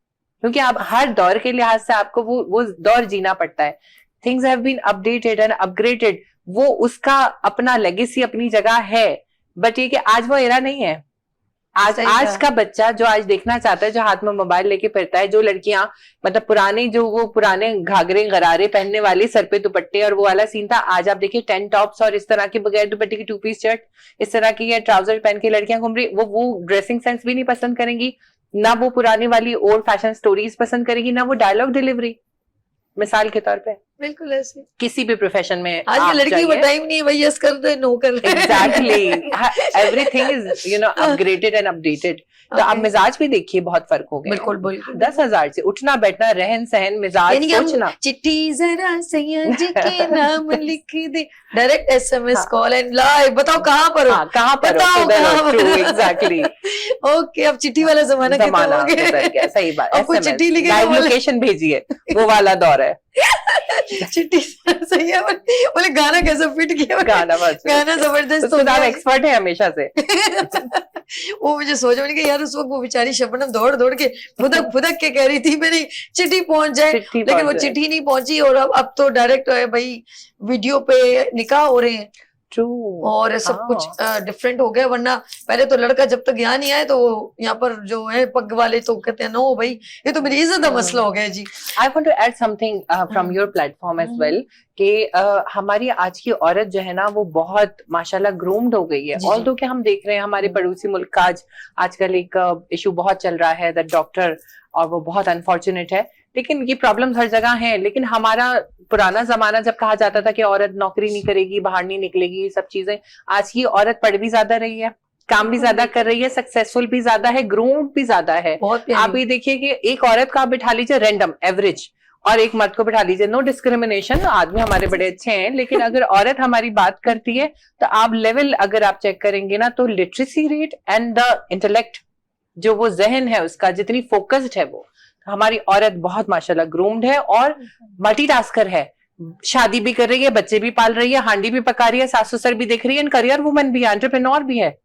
S4: क्योंकि आप हर दौर के लिहाज से आपको वो दौर जीना पड़ता है। Things have been updated and upgraded, वो उसका अपना लेगेसी अपनी जगह है, बट ये कि आज वो एरा नहीं है। आज का बच्चा जो आज देखना चाहता है, जो हाथ में मोबाइल लेके फिरता है, जो लड़कियां मतलब पुराने घाघरे गरारे पहनने वाली, सर पे दुपट्टे और वो वाला सीन था, आज आप देखिए 10 टॉप्स और इस तरह के बगैर दुपट्टे की 2 पीस शर्ट, इस तरह की या ट्राउजर पहन के लड़कियां घूम रही। वो ड्रेसिंग सेंस भी नहीं पसंद करेंगी, ना वो पुरानी वाली ओल्ड फैशन स्टोरीज पसंद करेगी, ना वो डायलॉग डिलीवरी। मिसाल के तौर पे
S2: बिल्कुल ऐसे
S4: किसी भी प्रोफेशन में
S2: आज की लड़की को टाइम नहीं है भाई, यस कर दे, नो कर दे।
S4: Exactly, everything is upgraded and updated. तो आप मिजाज भी देखिए, बहुत फर्क हो गया।
S2: बिल्कुल बिल्कुल।
S4: 10,000 से उठना बैठना, रहन सहन, मिजाज, सोचना।
S2: चिट्ठी जरा सैयद जी के नाम लिख दे, direct SMS call and live. बताओ कहाँ पर हो,
S4: कहाँ पर हो, एग्जैक्टली।
S2: ओके, अब चिट्ठी वाला जमाना
S4: गुजर गया, सही बात।
S2: अब कोई चिट्ठी लिखे,
S4: लाइव लोकेशन भेजिए, वो वाला दौर है।
S2: चिट्ठी सही है, बोले गाना कैसे फिट किया, गाना जबरदस्त,
S4: एक्सपर्ट है हमेशा से।
S2: वो मुझे सोच मैंने कहा यार उस वक्त वो बेचारी शबनम दौड़ दौड़ के फुदक के कह रही थी मेरी चिट्ठी पहुंच जाए, लेकिन वो चिट्ठी नहीं पहुंची। और अब तो डायरेक्ट भाई वीडियो पे निकाह हो रहे हैं।
S4: ट्रू।
S2: और सब कुछ डिफरेंट हो गया, वरना पहले तो लड़का जब तक यहाँ नहीं आए तो यहाँ पर जो है पग वाले तो कहते हैं नो भाई ये तो मेरी इज्जत का मसला हो गया जी।
S4: I want to add something from your platform as well कि हमारी आज की औरत जो है ना वो बहुत माशाल्लाह ग्रूम्ड हो गई है। ऑल्दो कि हम देख रहे हैं हमारे पड़ोसी मुल्क का आजकल एक इशू बहुत चल रहा है दैट डॉक्टर, और वो बहुत अनफॉर्चुनेट है, लेकिन ये प्रॉब्लम्स हर जगह हैं। लेकिन हमारा पुराना जमाना जब कहा जाता था कि औरत नौकरी नहीं करेगी, बाहर नहीं निकलेगी, सब चीजें, आज की औरत पढ़ भी ज्यादा रही है, काम भी ज्यादा कर रही है, सक्सेसफुल भी ज्यादा है, ग्रूम्ड भी ज्यादा है। आप ये देखिए कि एक औरत का आप बिठा लीजिए रैंडम एवरेज, और एक मर्द को बिठा लीजिए, नो डिस्क्रिमिनेशन, आदमी हमारे बड़े अच्छे हैं, लेकिन अगर औरत हमारी बात करती है तो आप लेवल अगर आप चेक करेंगे ना तो literacy rate and the intellect, जो वो जहन है उसका जितनी फोकस्ड है, वो हमारी औरत बहुत माशाल्लाह ग्रूम्ड है और मल्टीटास्कर है। शादी भी कर रही है, बच्चे भी पाल रही है, हांडी भी पका रही है, सास ससुर भी देख रही है, करियर वुमन भी है, एंटरप्रेन्योर भी है।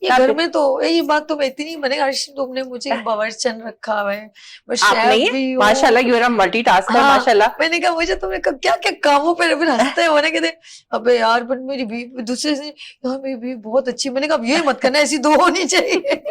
S2: ये घर में तो ये बात तो मैं इतनी बने अर्श, तुमने मुझे बावर्चन रखा हुआ है,
S4: माशाल्लाह यू आर अ मल्टीटास्कर। माशाल्लाह
S2: मैंने कहा मुझे तुमने क्या क्या कामों पे फिर हंसते हैं, मैंने कहते अबे यार पर मेरी बीवी दूसरे से यार मेरी बीवी बहुत अच्छी, मैंने कहा ये मत करना, ऐसी दो होनी चाहिए।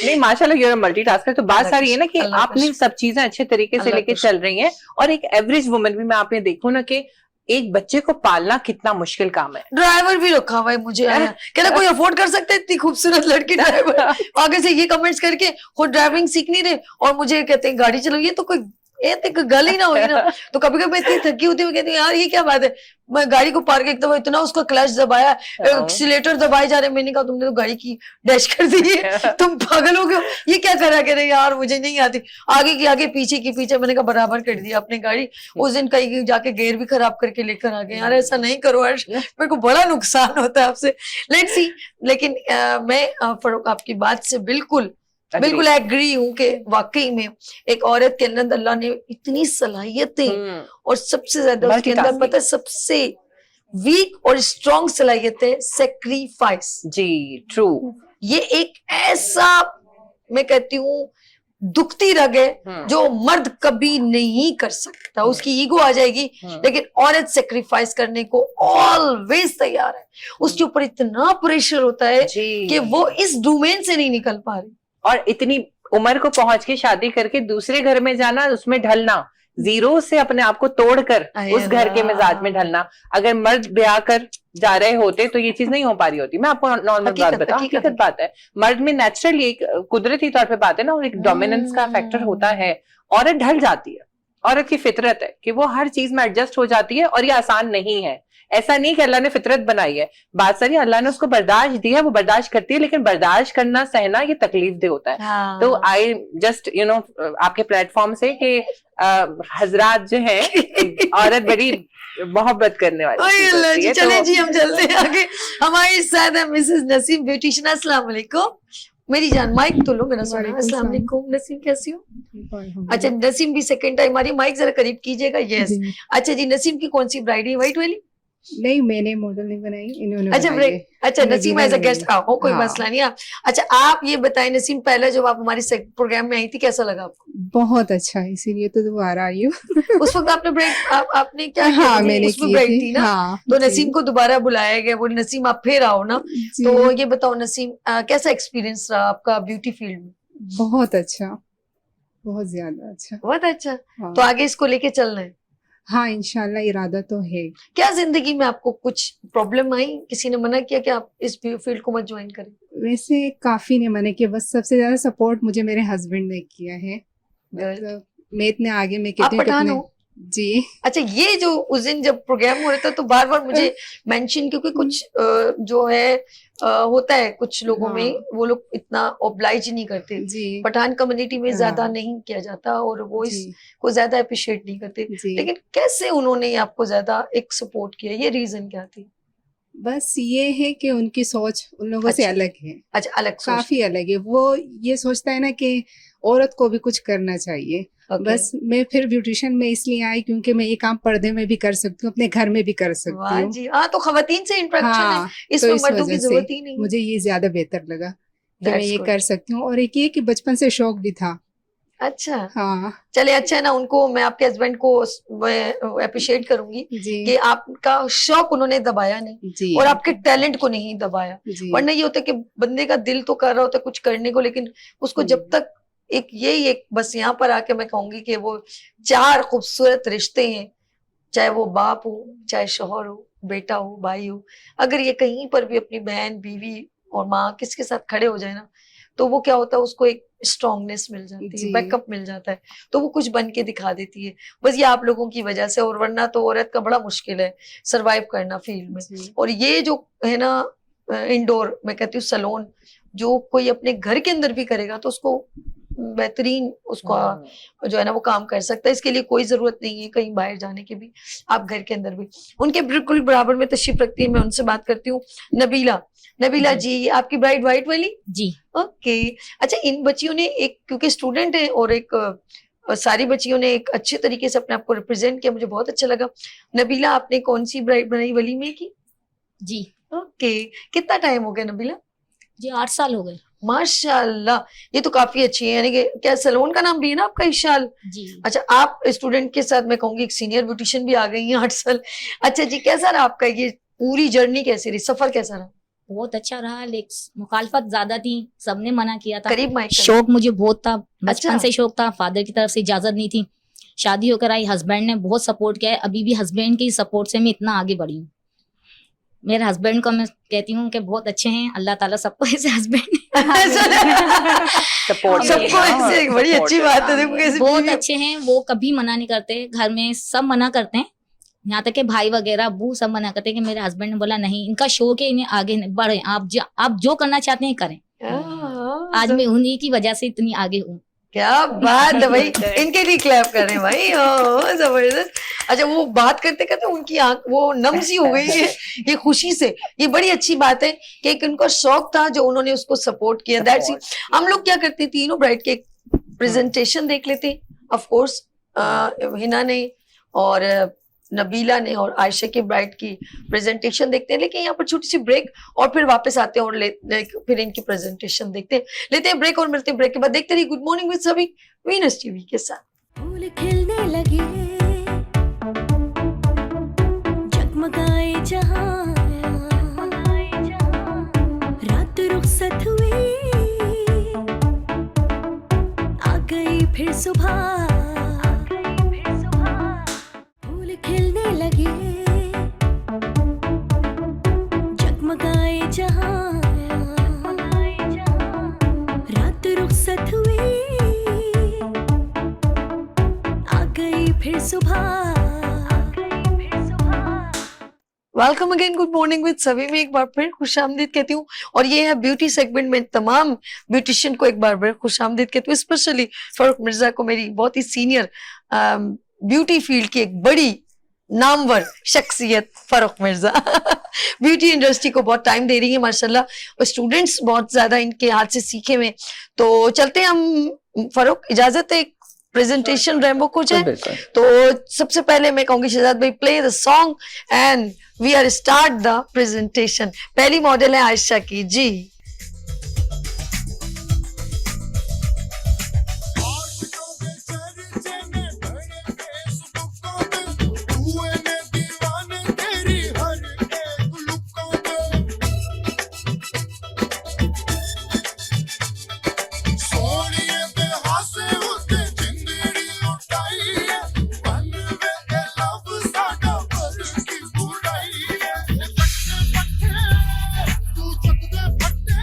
S4: नहीं माशाल्लाह यू आर अ मल्टीटास्कर। तो बात सारी है ना कि आपने सब चीजें अच्छे तरीके से लेके चल रही हैं, और एक एवरेज वुमन भी मैं आपने देखूं ना कि एक बच्चे को पालना कितना मुश्किल काम है।
S2: ड्राइवर भी रखा हुआ है मुझे, कहना कोई अफोर्ड कर सकता है इतनी खूबसूरत लड़की ड्राइवर। आगे से ये कमेंट्स करके खुद ड्राइविंग सीख नहीं रहे और मुझे कहते हैं गाड़ी चलो, ये तो कोई ये तो गल ही ना हुई ना। तो कभी कभी मैं इतनी थकी होती हूँ, कहती हूँ यार ये क्या बात है, मैं गाड़ी को पार्क एक दफा इतना उसका क्लच दबाया, एक्सीलेटर दबाए जा रहे, मैंने कहा तुमने तो गाड़ी की डैश कर दी है, तुम पागल हो गए हो, ये क्या करा, कह रहे यार मुझे नहीं आती, आगे की आगे पीछे की पीछे, मैंने कहा बराबर कर दिया अपनी गाड़ी। उस दिन कहीं जाके गेयर भी खराब करके लेकर आ गए। यार ऐसा नहीं करो हर्ष, मेरे को बड़ा नुकसान होता है आपसे। Let's see. लेकिन मैं फरूक आपकी बात से बिल्कुल एग्री हूँ कि वाकई में एक औरत के अंदर अल्लाह ने इतनी सलाहियतें, और सबसे ज्यादा उसके अंदर पता है सबसे वीक और स्ट्रॉन्ग सलाहियत है सेक्रीफाइस।
S4: जी ट्रू।
S2: ये एक ऐसा मैं कहती हूँ दुखती रग है जो मर्द कभी नहीं कर सकता। उसकी ईगो आ जाएगी, लेकिन औरत सेक्रीफाइस करने को ऑलवेज तैयार है। उसके ऊपर इतना प्रेशर होता है कि वो इस डोमेन से नहीं निकल पा रही।
S4: और इतनी उम्र को पहुंच के शादी करके दूसरे घर में जाना, उसमें ढलना, जीरो से अपने आप को तोड़कर उस घर के मिजाज में ढलना। अगर मर्द ब्याह कर जा रहे होते तो ये चीज नहीं हो पा रही होती। मैं आपको नॉर्मल बात बताऊं, हकीकत बात है। मर्द में नेचुरली एक कुदरती तौर पे बात है ना, एक डोमिनेंस का फैक्टर होता है। औरत ढल जाती है, औरत की फितरत है कि वो हर चीज में एडजस्ट हो जाती है, और ये आसान नहीं है। ऐसा नहीं कि अल्लाह ने फितरत बनाई है, बात सारी अल्लाह ने उसको बर्दाश्त दी है, वो बर्दाश्त करती है, लेकिन बर्दाश्त करना सहना ये तकलीफ दे होता है। तो आई जस्ट आपके प्लेटफॉर्म से कि हजरात जो है औरत बड़ी मोहब्बत करने वाली।
S2: चले जी हम चलते हैं आगे। हमारे साथ है मिसेस नसीम ब्यूटिशियन। अस्सलाम वालेकुम मेरी जान, माइक तो लो मेरा सोना। अस्सलाम वालेकुम नसीम, कैसी हो? अच्छा नसीम भी सेकंड टाइम आ रही, माइक जरा करीब कीजिएगा। यस। अच्छा जी, नसीम की कौन सी ब्राइड है, व्हाइट वाली?
S6: नहीं, मैंने मॉडल नहीं बनाई, इन्होंने
S2: अच्छा
S6: बनाई है।
S2: अच्छा नसीम एज अ गेस्ट आओ, कोई
S6: हाँ।
S2: मसला नहीं। आप अच्छा आप ये बताएं नसीम, पहले जब आप हमारे प्रोग्राम में आई थी कैसा लगा आपको?
S6: बहुत अच्छा, इसीलिए तो दोबारा आई हूँ।
S2: उस वक्त आपने ब्रेक आपने क्या किया?
S6: हाँ, मैंने
S2: उसमें
S6: की
S2: ब्रेक
S6: थी,
S2: थी ना।
S6: हाँ,
S2: तो नसीम को दोबारा बुलाया गया, बोले नसीम आप फिर आओ ना।
S6: जी,
S2: तो ये बताओ नसीम, कैसा एक्सपीरियंस रहा आपका ब्यूटी फील्ड में?
S6: बहुत अच्छा, बहुत ज्यादा अच्छा।
S2: बहुत अच्छा।
S6: हाँ,
S2: तो आगे इसको लेके चलना है?
S6: हाँ इंशाल्लाह, इरादा तो है।
S2: क्या जिंदगी में आपको कुछ प्रॉब्लम आई, किसी ने मना किया कि आप इस फील्ड को मत ज्वाइन करें?
S6: वैसे काफी ने मना किया, बस सबसे ज्यादा सपोर्ट मुझे मेरे हस्बैंड ने किया है। मतलब मैं इतने आगे मैं
S2: आप
S6: कहती हूँ कि
S2: पठान
S6: अपने-
S2: हो?
S6: जी
S2: अच्छा ये जो उस दिन जब प्रोग्राम हो रहा था तो बार बार मुझे मेंशन, क्योंकि कुछ जो है होता है कुछ लोगों
S6: हाँ।
S2: में, वो लोग इतना ऑब्लाइज नहीं करते।
S6: जी
S2: पठान कम्युनिटी में ज्यादा
S6: हाँ।
S2: नहीं किया जाता और वो
S6: जी
S2: इसको ज्यादा अप्रिशिएट नहीं करते।
S6: जी।
S2: लेकिन कैसे उन्होंने आपको ज्यादा एक सपोर्ट किया, ये रीजन क्या थी?
S6: बस ये है कि उनकी सोच उन लोगों से
S2: अच्छा।
S6: अलग है,
S2: अच्छा अलग सोच।
S6: काफी अलग है। वो ये सोचता है ना कि औरत को भी कुछ करना चाहिए।
S2: Okay.
S6: बस मैं फिर ब्यूटिशियन में इसलिए आई क्योंकि मैं ये काम पर्दे में भी कर सकती हूँ, अपने घर में भी कर सकती
S2: वाह
S6: हूँ।
S2: जी, हाँ तो खवातीन से इंटरेक्शन है,
S6: हाँ,
S2: इसमें
S6: तो इस
S2: मर्दों की
S6: वजह से
S2: जरूरत ही नहीं।
S6: मुझे ये ज्यादा बेहतर लगा कि मैं
S2: That's
S6: ये
S2: good.
S6: कर सकती हूँ। और एक ये कि बचपन से शौक भी था।
S2: अच्छा
S6: हाँ
S2: चले, अच्छा है ना, उनको मैं आपके हस्बैंड को अप्रिशिएट करूंगी
S6: जी
S2: कि आपका शौक उन्होंने दबाया नहीं
S6: जी
S2: और आपके टैलेंट को नहीं दबाया।
S6: जी
S2: वरना ये होता है कि बंदे का दिल तो कर रहा होता है कुछ करने को, लेकिन उसको जब तक एक बस यहाँ पर आके मैं कहूंगी कि वो 4 खूबसूरत रिश्ते हैं, चाहे वो बाप हो, चाहे शौहर हो, बेटा हो, भाई हो, अगर ये कहीं पर भी अपनी बहन, बीवी और माँ किसके साथ खड़े हो जाए ना, तो वो क्या होता है, उसको एक स्ट्रांगनेस मिल जाती है,
S6: जी।
S2: बैकअप मिल जाता है, तो वो कुछ बन के दिखा देती है। बस ये आप लोगों की वजह से, और वरना तो औरत का बड़ा मुश्किल है सरवाइव करना फील्ड में।
S6: जी
S2: और ये जो है ना इंडोर, मैं कहती हूँ सलोन, जो कोई अपने घर के अंदर भी करेगा तो उसको बेहतरीन उसका जो है ना वो काम कर सकता है। इसके लिए कोई जरूरत नहीं है कहीं बाहर जाने की भी, आप घर के अंदर भी उनके बिल्कुल बराबर में तशरीफ रखती है। मैं उनसे बात करती हूँ। नबीला जी, आपकी ब्राइड व्हाइट वाली?
S8: जी
S2: ओके। अच्छा इन बच्चियों ने एक, क्योंकि स्टूडेंट है और एक सारी बच्चियों ने एक अच्छे तरीके से अपने आप को रिप्रेजेंट किया, मुझे बहुत अच्छा लगा। नबीला आपने कौन सी ब्राइड बनाई वली में की?
S8: जी
S2: ओके। कितना टाइम हो गया नबीला?
S8: जी 8 साल हो गए।
S2: माशाल्लाह, ये तो काफी अच्छी है। यानी कि क्या सैलून का नाम भी है ना आपका इशाल?
S8: जी
S2: अच्छा आप स्टूडेंट के साथ मैं कहूंगी एक सीनियर ब्यूटिशियन भी आ गई हैं 8 साल। अच्छा जी, कैसा रहा आपका ये पूरी जर्नी, कैसी रही, सफर कैसा रहा?
S8: बहुत अच्छा रहा, लेकिन मुखालफत ज्यादा थी, सबने मना किया था।
S2: करीब माइक
S8: शौक मुझे बहुत था, बचपन
S2: अच्छा।
S8: से शौक था, फादर की तरफ से इजाजत नहीं थी। शादी होकर आई, हस्बैंड ने बहुत सपोर्ट किया है, अभी भी हस्बैंड के सपोर्ट से मैं इतना आगे बढ़ी हूँ। मेरे हस्बैंड को मैं कहती हूँ कि बहुत अच्छे हैं, अल्लाह ताला सबको ऐसे हस्बैंड
S4: सपोर्ट
S2: सबको ऐसे बड़ी अच्छी बात है, देखो कैसे
S8: बहुत
S2: बीवी-
S8: अच्छे हैं, वो कभी मना नहीं करते, घर में सब मना करते हैं, यहाँ तक कि भाई वगैरह अब्बू सब मना करते हैं कि मेरे हस्बैंड ने बोला नहीं, इनका शौक है, इन्हें आगे बढ़े, आप जो करना चाहते हैं करें।
S2: हाँ,
S8: आज मैं उन्हीं की वजह से इतनी आगे हूँ।
S2: क्या बात है भाई, इनके लिए क्लैप कर रहे हैं भाई, ओह, जबरदस्त। अच्छा, वो बात करते करते उनकी आंख वो नम सी हो गई है ये खुशी से। ये बड़ी अच्छी बात है कि एक उनका शौक था जो उन्होंने उसको सपोर्ट किया। That's it. हम लोग क्या करते तीनों ब्राइड के प्रेजेंटेशन देख लेते, ऑफ कोर्स हिना ने और नबीला ने और आयशा के ब्राइड की प्रेजेंटेशन देखते हैं, लेकिन यहाँ पर छोटी सी ब्रेक और फिर वापस आते हैं और फिर इनकी प्रेजेंटेशन देखते हैं। लेते हैं ब्रेक और मिलते हैं ब्रेक के बाद। देखते रहिए गुड मॉर्निंग विद सभी वीनस टीवी के साथ।
S1: फूल खिलने लगे, जगमगाए जहां, रात रुखसत हुई, आ गई फिर सुबह, फूल खिलने लगे, जगमगाए जहां, रात रुखसत हुई, आ गई फिर सुबह।
S2: Welcome again good morning with सभी में एक बार फिर खुशामदीद कहती हूँ। और ये है ब्यूटी सेगमेंट में तमाम ब्यूटिशियन को एक बार फिर खुशामदीद कहती हूँ, स्पेशली फरूक मिर्जा को, मेरी बहुत ही सीनियर ब्यूटी फील्ड की एक बड़ी नामवर शख्सियत फरूक मिर्जा ब्यूटी इंडस्ट्री को बहुत टाइम दे रही है माशाल्लाह, और स्टूडेंट्स बहुत ज्यादा इनके हाथ से सीखे हुए। तो चलते हैं हम, फरूक इजाजत है, प्रेजेंटेशन रेम्बो कुछ है तो सबसे पहले मैं कहूंगी शहजाद भाई play the song and we are start the presentation. पहली मॉडल है आयशा की जी।
S9: तू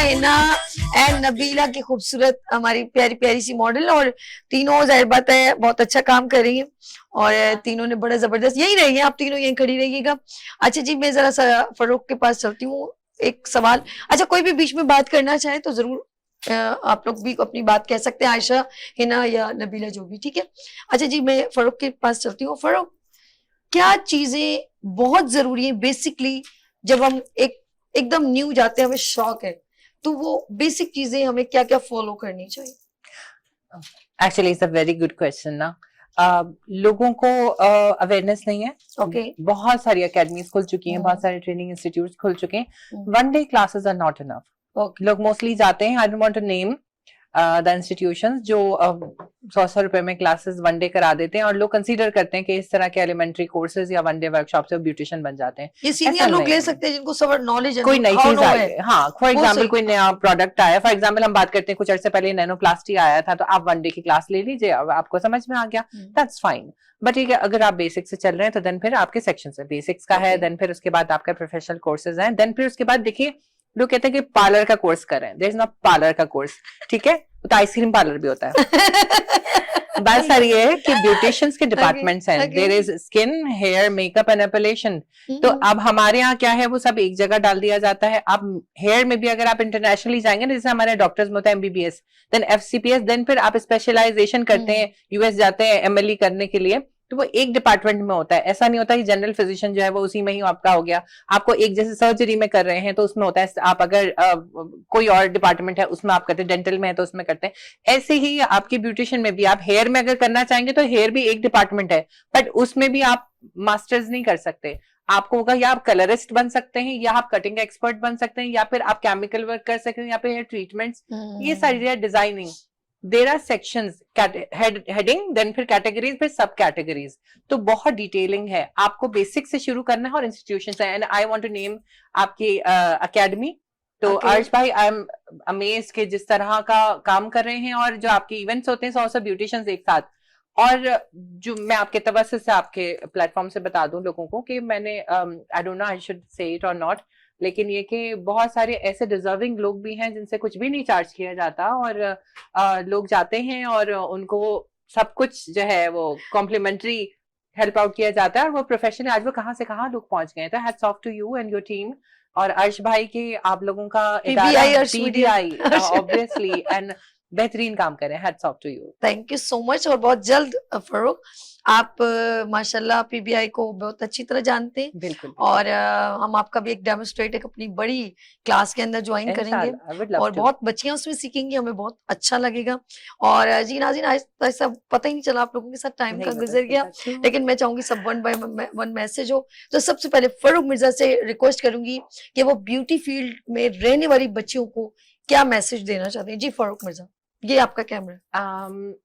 S2: हिना एंड नबीला की खूबसूरत हमारी प्यारी प्यारी सी मॉडल, और तीनों जाहिर बात है बहुत अच्छा काम कर रही हैं और तीनों ने बड़ा जबरदस्त, यही रहिए आप तीनों यहीं खड़ी रहिएगा। अच्छा जी, मैं जरा सा फरूक के पास चलती हूँ, एक सवाल, अच्छा कोई भी बीच में बात करना चाहे तो जरूर आप लोग भी अपनी बात कह सकते हैं, आयशा, हिना या नबीला, जो भी, ठीक है। अच्छा जी, मैं फरूक के पास चलती हूँ। फरूक, क्या चीजें बहुत जरूरी है बेसिकली जब हम एकदम न्यू जाते हैं, हमें शौक है, तो वो बेसिक चीजें हमें क्या क्या फॉलो करनी चाहिए?
S4: Actually it's a very good question ना। लोगों को अवेयरनेस नहीं है।
S2: ओके,
S4: बहुत सारी अकेडमीज खुल चुकी हैं, बहुत सारे ट्रेनिंग इंस्टीट्यूट खुल चुके हैं। One day classes are not enough.
S2: Okay,
S4: लोग मोस्टली जाते हैं, I don't want to name the institutions, जो 100 रुपए में क्लासेस वन डे करा देते हैं और लोग कंसीडर करते हैं कि इस तरह के एलिमेंट्री कोर्सेज या वन डे वर्कशॉप से ब्यूटिशियन बन जाते हैं।
S2: ये सीनियर
S4: ऐसा
S2: लोग
S4: नहीं
S2: ले
S4: है।
S2: सकते हैं जिनको सब नॉलेज है,
S4: कोई नई
S2: how
S4: चीज
S2: know
S4: आई
S2: है।
S4: है, हाँ, फॉर
S2: वो
S4: एग्जाम्पल
S2: सही।
S4: कोई नया प्रोडक्ट आया, फॉर एग्जाम्पल हम बात करते हैं कुछ अर्से पहले नैनोप्लास्टी आया था, तो आप वन डे की क्लास ले लीजिए, अब आपको समझ में आ गया, दैट्स फाइन। बट ठीक है, अगर आप बेसिक से चल रहे हैं तो देन फिर आपके सेक्शन से बेसिक्स का है,
S2: Okay.
S4: देन फिर उसके बाद आपका प्रोफेशनल कोर्सेज हैं, देन फिर उसके बाद देखिए लोग कहते हैं कि पार्लर का कोर्स करें, देयर इज नॉट पार्लर का कोर्स, ठीक है, तो आइसक्रीम पार्लर भी होता है। बात सारी ये है कि ब्यूटिशियंस के डिपार्टमेंट्स हैं,
S2: okay.
S4: There is skin, hair, makeup and epilation. तो अब हमारे यहाँ क्या है, वो सब एक जगह डाल दिया जाता है। अब हेयर में भी अगर आप इंटरनेशनली जाएंगे ना, जैसे हमारे डॉक्टर्स में होता है MBBS, देन FCPS, देन फिर आप स्पेशलाइजेशन करते हैं, US जाते हैं MLE करने के लिए, तो वो एक डिपार्टमेंट में होता है। ऐसा नहीं होता कि जनरल फिजिशियन जो है वो उसी में ही आपका हो गया। आपको एक जैसे सर्जरी में कर रहे हैं तो उसमें होता है, आप अगर कोई और डिपार्टमेंट है उसमें आप करते हैं, डेंटल में है तो उसमें करते हैं। ऐसे ही आपकी ब्यूटिशियन में भी, आप हेयर में अगर करना चाहेंगे तो हेयर भी एक डिपार्टमेंट है, बट उसमें भी आप मास्टर्स नहीं कर सकते। आपको होगा या आप कलरिस्ट बन सकते हैं, या आप कटिंग एक्सपर्ट बन सकते हैं, या फिर आप केमिकल वर्क कर सकते हैं, या फिर हेयर ट्रीटमेंट्स, ये सारी designing, there are sections, heading, then फिर कैटेगरीज, फिर सब कैटेगरीज। तो बहुत डिटेलिंग है, आपको बेसिक से शुरू करना है और इंस्टीट्यूशन से। And I want to name आपकी अकेडमी, तो
S2: Okay.
S4: अर्श भाई, आई एम अमेज्ड कि जिस तरह का काम कर रहे हैं, और जो आपके इवेंट्स होते हैं 100 ब्यूटिशियंस एक साथ, और जो मैं आपके तवज्जुह से आपके प्लेटफॉर्म से बता दूं लोगों को कि मैंने I don't know I should say it और नॉट, लेकिन ये कि बहुत सारे ऐसे डिजर्विंग लोग भी हैं जिनसे कुछ भी नहीं चार्ज किया जाता, और लोग जाते हैं और उनको सब कुछ जो है वो कॉम्प्लीमेंट्री हेल्प आउट किया जाता है, और वो प्रोफेशन आज वो कहाँ से कहाँ लोग पहुंच गए। तो hats off to you and your team, और अर्श भाई के, आप लोगों का
S2: PBI, अर्श मीडिया।
S4: PBI ऑब्वियसली, एंड बेहतरीन काम करें, hats off to you.
S2: Thank you so much. और बहुत जल्द फरूक, आप माशाल्लाह PBI को बहुत अच्छी तरह जानते हैं,
S4: बिल्कुल,
S2: और हम आपका भी एक डेमोस्ट्रेट एक अपनी बड़ी क्लास के अंदर ज्वाइन करेंगे,
S4: इंशाल्लाह, I would love
S2: और
S4: to.
S2: बहुत बच्चियां उसमें सीखेंगी, हमें बहुत अच्छा लगेगा। और जी नाज़रीन, ऐसा पता ही नहीं चला आप लोगों के साथ टाइम का
S4: नहीं
S2: गुजर गया,
S4: बता सकते।
S2: लेकिन मैं चाहूंगी सब वन बाय वन मैसेज हो। तो सबसे पहले फरूक मिर्जा से रिक्वेस्ट करूंगी कि वो ब्यूटी फील्ड में रहने वाली बच्चियों को क्या मैसेज देना चाहते हैं। जी फरूक मिर्जा, ये आपका कैमरा।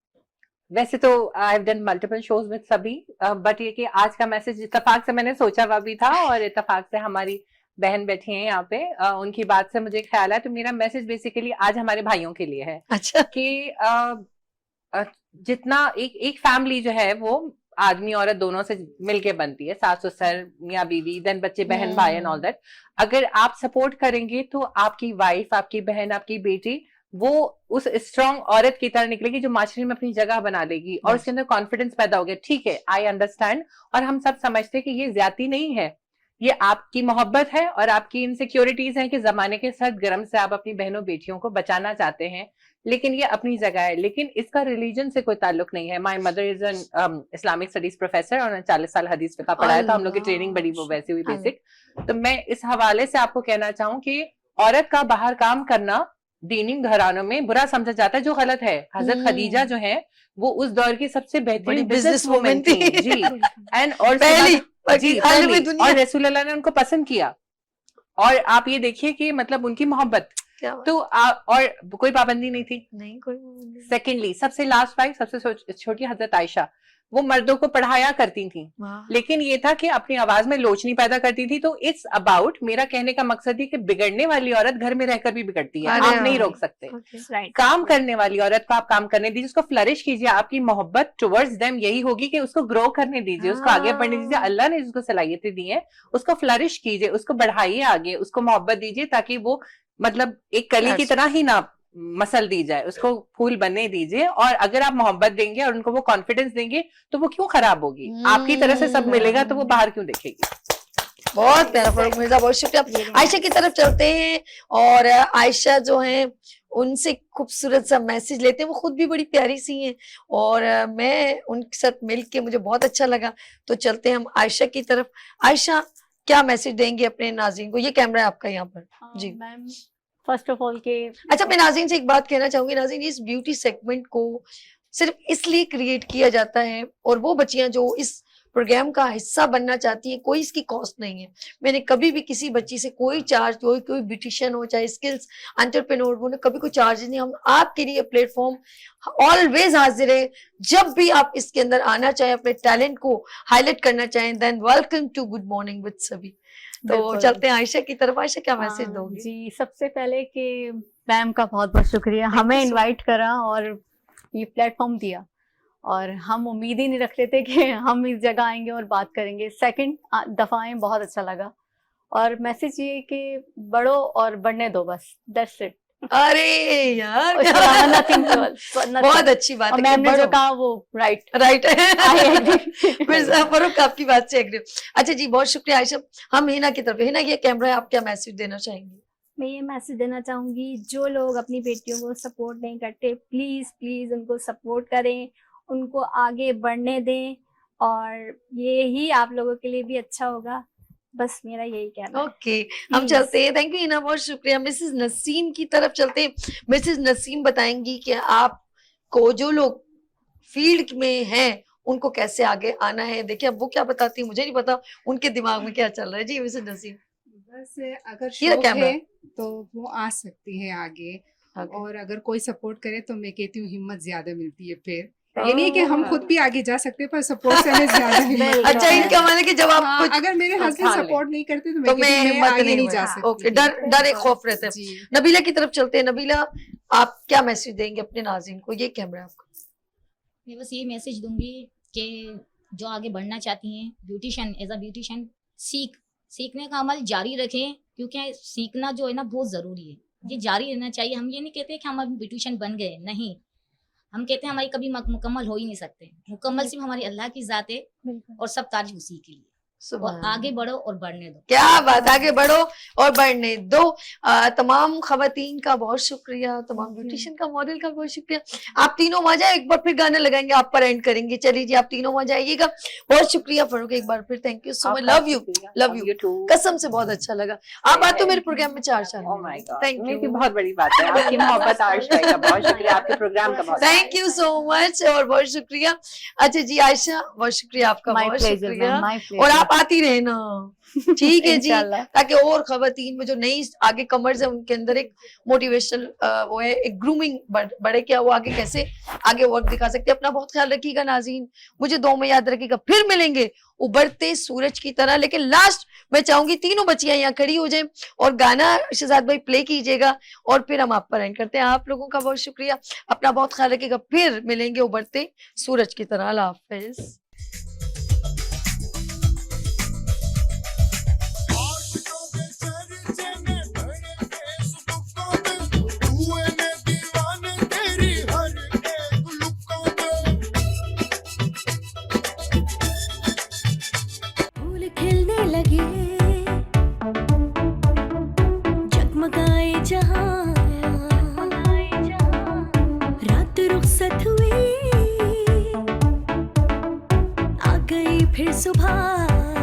S4: वैसे तो I have done multiple shows with सभी, बट ये कि आज का मैसेज इत्तेफाक से मैंने सोचा हुआ भी था, और इत्तेफाक से हमारी बहन बैठी हैं यहाँ पे, उनकी बात से मुझे ख्याल है, तो मेरा मैसेज बेसिकली आज हमारे भाइयों के लिए है
S2: अच्छा,
S4: कि जितना एक फैमिली जो है वो आदमी औरत दोनों से मिलके बनती है, सास ससुर, मियाँ बीवी, देन बच्चे, बहन भाई एंड ऑल दैट। अगर आप सपोर्ट करेंगे तो आपकी वाइफ, आपकी बहन, आपकी बेटी वो उस स्ट्रॉन्ग औरत की तरह निकलेगी जो माशरे में अपनी जगह बना लेगी, और उसके अंदर कॉन्फिडेंस पैदा हो गया। ठीक है, आई अंडरस्टैंड, और हम सब समझते हैं कि ये ज्यादती नहीं है, ये आपकी मोहब्बत है और आपकी इनसिक्योरिटीज हैं कि जमाने के सर्द गर्म से आप अपनी बहनों बेटियों को बचाना चाहते हैं, लेकिन ये अपनी जगह है। लेकिन इसका रिलीजन से कोई ताल्लुक नहीं है। My mother is an Islamic studies professor, और 40 साल हदीस फिका पढ़ाया, तो हम लोग की ट्रेनिंग बड़ी वो वैसी हुई बेसिक। तो मैं इस हवाले से आपको कहना चाहूँ कि औरत का बाहर काम करना दीनी घरानों में बुरा समझा जाता है, जो गलत है। हजरत खदीजा जो है वो उस दौर की सबसे बेहतरीन बिजनेस वुमन थी जी, एंड और
S2: पहली
S4: जी, पहली, और रसूलुल्लाह ने उनको पसंद किया, और आप ये देखिए कि मतलब उनकी मोहब्बत, तो और कोई पाबंदी नहीं थी।
S2: नहीं कोई।
S4: सेकेंडली, सबसे लास्ट वाइफ, सबसे छोटी हजरत आयशा, वो मर्दों को पढ़ाया करती थी, लेकिन ये था कि अपनी आवाज में लोचनी पैदा करती थी। तो इट्स अबाउट, मेरा कहने का मकसद है कि बिगड़ने वाली औरत घर में रहकर भी बिगड़ती है, आप नहीं रोक सकते। काम करने वाली औरत को आप काम करने दीजिए, उसको फ्लरिश कीजिए, आपकी मोहब्बत टुवर्ड्स देम यही होगी कि उसको ग्रो करने दीजिए, उसको आगे बढ़ने दीजिए। अल्लाह ने जिसको सलाहियतें दी है उसको फ्लरिश कीजिए, उसको बढ़ाइए आगे, उसको मोहब्बत दीजिए, ताकि वो मतलब एक कली की
S2: अच्छा।
S4: तरह ही ना मसल दी जाए, उसको फूल बनने दीजिए, और अगर आप मोहब्बत देंगे और उनको वो कॉन्फिडेंस देंगे तो वो क्यों खराब होगी? आपकी तरफ से सब मिलेगा तो वो बाहर क्यों देखेगी?
S2: बहुत प्यारा फरूक मिर्जा, बहुत शुक्रिया। आयशा की तरफ चलते हैं और आयशा जो है उनसे खूबसूरत सा मैसेज लेते हैं। वो खुद भी बड़ी प्यारी सी हैं और मैं उनके साथ मिलके मुझे बहुत अच्छा लगा। तो चलते हैं हम आयशा की तरफ। आयशा क्या मैसेज देंगे अपने नाज़रीन को? ये कैमरा है आपका यहाँ पर जी।
S5: मैम फर्स्ट ऑफ ऑल के
S2: अच्छा, मैं नाज़रीन से एक बात कहना चाहूंगी। नाज़रीन, इस ब्यूटी सेगमेंट को सिर्फ इसलिए क्रिएट किया जाता है, और वो बच्चियां जो इस प्रोग्राम का हिस्सा बनना चाहती हैं, कोई इसकी कॉस्ट नहीं है। मैंने कभी भी किसी बच्ची से कोई चार्ज, कोई ब्यूटिशियन हो, चाहे स्किल्स एंटरप्रेन्योर हो, कभी कोई चार्ज नहीं। हम आपके लिए प्लेटफॉर्म ऑलवेज हाजिर है। जब भी आप इसके अंदर आना चाहें, अपने टैलेंट को हाईलाइट करना चाहें, then welcome to good morning with सभी। तो
S5: बिल्कुल।
S2: चलते हैं आयशा की तरफ। आयशा, क्या मैसेज
S5: हाँ,
S2: दोगी?
S5: जी, सबसे पहले कि मैम का बहुत बहुत शुक्रिया, हमें इनवाइट करा और ये प्लेटफॉर्म दिया, और हम उम्मीद ही नहीं रख रहे थे कि हम इस जगह आएंगे और बात करेंगे। सेकंड दफा आए, बहुत अच्छा लगा। और मैसेज ये कि बढ़ो और बढ़ने दो, बस दैट्स इट।
S2: अरे यार,
S5: नथिंग
S2: बहुत अच्छी बात है।
S5: मैम ने जो कहा वो right
S2: right
S5: agree।
S2: Mirza Farooq आपकी बात से एग्री। अच्छा जी, बहुत शुक्रिया आयशा। हम हिना की तरफ। हिना, ये कैमरा है, आप क्या मैसेज देना चाहेंगे?
S7: मैं ये मैसेज देना चाहूंगी, जो लोग अपनी बेटियों को सपोर्ट नहीं करते, प्लीज प्लीज उनको सपोर्ट करें, उनको आगे बढ़ने दें, और ये ही आप लोगों के लिए भी अच्छा होगा। बस मेरा यही कहना है।
S2: ओके, हम चलते हैं। थैंक यू हिना, बहुत शुक्रिया। मिसेस नसीम की तरफ चलते हैं। मिसेस नसीम बताएंगी कि आपको जो लोग फील्ड में हैं उनको कैसे आगे आना है। देखिए, अब वो क्या बताती है मुझे नहीं पता उनके दिमाग में क्या चल रहा है। जी मिसेस नसीम।
S6: बस अगर
S2: ये
S6: शौक
S2: कैमरा।
S6: है तो वो आ सकती है आगे, और अगर कोई सपोर्ट करे तो मैं कहती हूँ हिम्मत ज्यादा मिलती है। फिर ये नहीं है कि हम खुद भी आगे जा सकते हैं, पर सपोर्ट से हमें ज्यादा हिम्मत
S2: अच्छा, इनका माने कि जब आप
S6: हाँ,
S2: कुछ
S6: अगर मेरे हस्बैंड
S4: ठान ले।
S6: सपोर्ट नहीं करते तो
S2: तो
S6: मैं
S2: मैं
S6: कहती हूँ,
S2: हिम्मत
S6: आगे
S2: नहीं
S6: नहीं जा
S2: हुआ।
S6: सकती।
S2: ओके, डर एक खौफ रहता है।
S6: जी।
S2: नबीला की तरफ चलते हैं। नबीला, आप क्या मैसेज देंगे अपने नाज़रीन को? ये कैमरा है आपका।
S8: मैं बस ये मैसेज दूंगी कि जो आगे बढ़ना चाहती हैं, ब्यूटिशियन एज अ ब्यूटिशियन सीखने का अमल जारी रखें, क्योंकि सीखना जो है ना बहुत ज़रूरी है। ये जारी रहना चाहिए। हम ये नहीं कहते कि हम अभी ब्यूटिशियन बन गए, नहीं, हम कहते हैं हमारी कभी मुकम्मल हो ही नहीं सकते। मुकम्मल सिर्फ हमारी अल्लाह की ज़ात है, और सब तारीफ उसी के लिए। और आगे बढ़ो और बढ़ने दो।
S2: क्या बात, आगे बढ़ो और बढ़ने दो। तमाम खवातीन का बहुत शुक्रिया, तमाम ब्यूटिशियन का, मॉडल का बहुत शुक्रिया। आप तीनों आ जाए, एक बार फिर गाना लगाएंगे, आप पर एंड करेंगे। चलिए जी, आप तीनों आ जाइएगा। बहुत शुक्रिया फरूक, एक बार फिर thank you so much. Love you, love you, कसम से बहुत अच्छा लगा। आप बात तो मेरे प्रोग्राम में 4 साल।
S4: Oh my God,
S2: थैंक
S4: ये
S2: यू,
S4: भी बहुत बड़ी बात है। आपकी मोहब्बत आयशा का बहुत शुक्रिया, आपके प्रोग्राम का बहुत
S2: थैंक यू सो मच, और बहुत शुक्रिया। अच्छा जी आयशा, बहुत शुक्रिया आपका,
S5: माय
S2: बहुत
S5: प्लेजर
S2: शुक्रिया।
S5: माय
S2: और आप आती रहे ना, ठीक है जी,
S5: इंशाल्लाह।
S2: ताकि और खवातीन में जो नई आगे कमर्स है उनके अंदर एक मोटिवेशनल वो है, एक ग्रूमिंग बढ़े, क्या वो आगे कैसे आगे वर्क दिखा सकते हैं। अपना बहुत ख्याल रखिएगा नाज़रीन, मुझे 2 में याद रखिएगा। फिर मिलेंगे उभरते सूरज की तरह। लेकिन लास्ट मैं चाहूंगी तीनों बच्चियां यहाँ खड़ी हो जाएं और गाना शहजाद भाई प्ले कीजिएगा, और फिर हम आप पर एंड करते हैं। आप लोगों का बहुत शुक्रिया, अपना बहुत ख्याल रखिएगा। फिर मिलेंगे उभरते सूरज की तरह। अल्लाह हाफिज।
S1: फूल खिलने लगे, जगमगाए जहां, रात रुखसत हुई, आ गई फिर सुबह।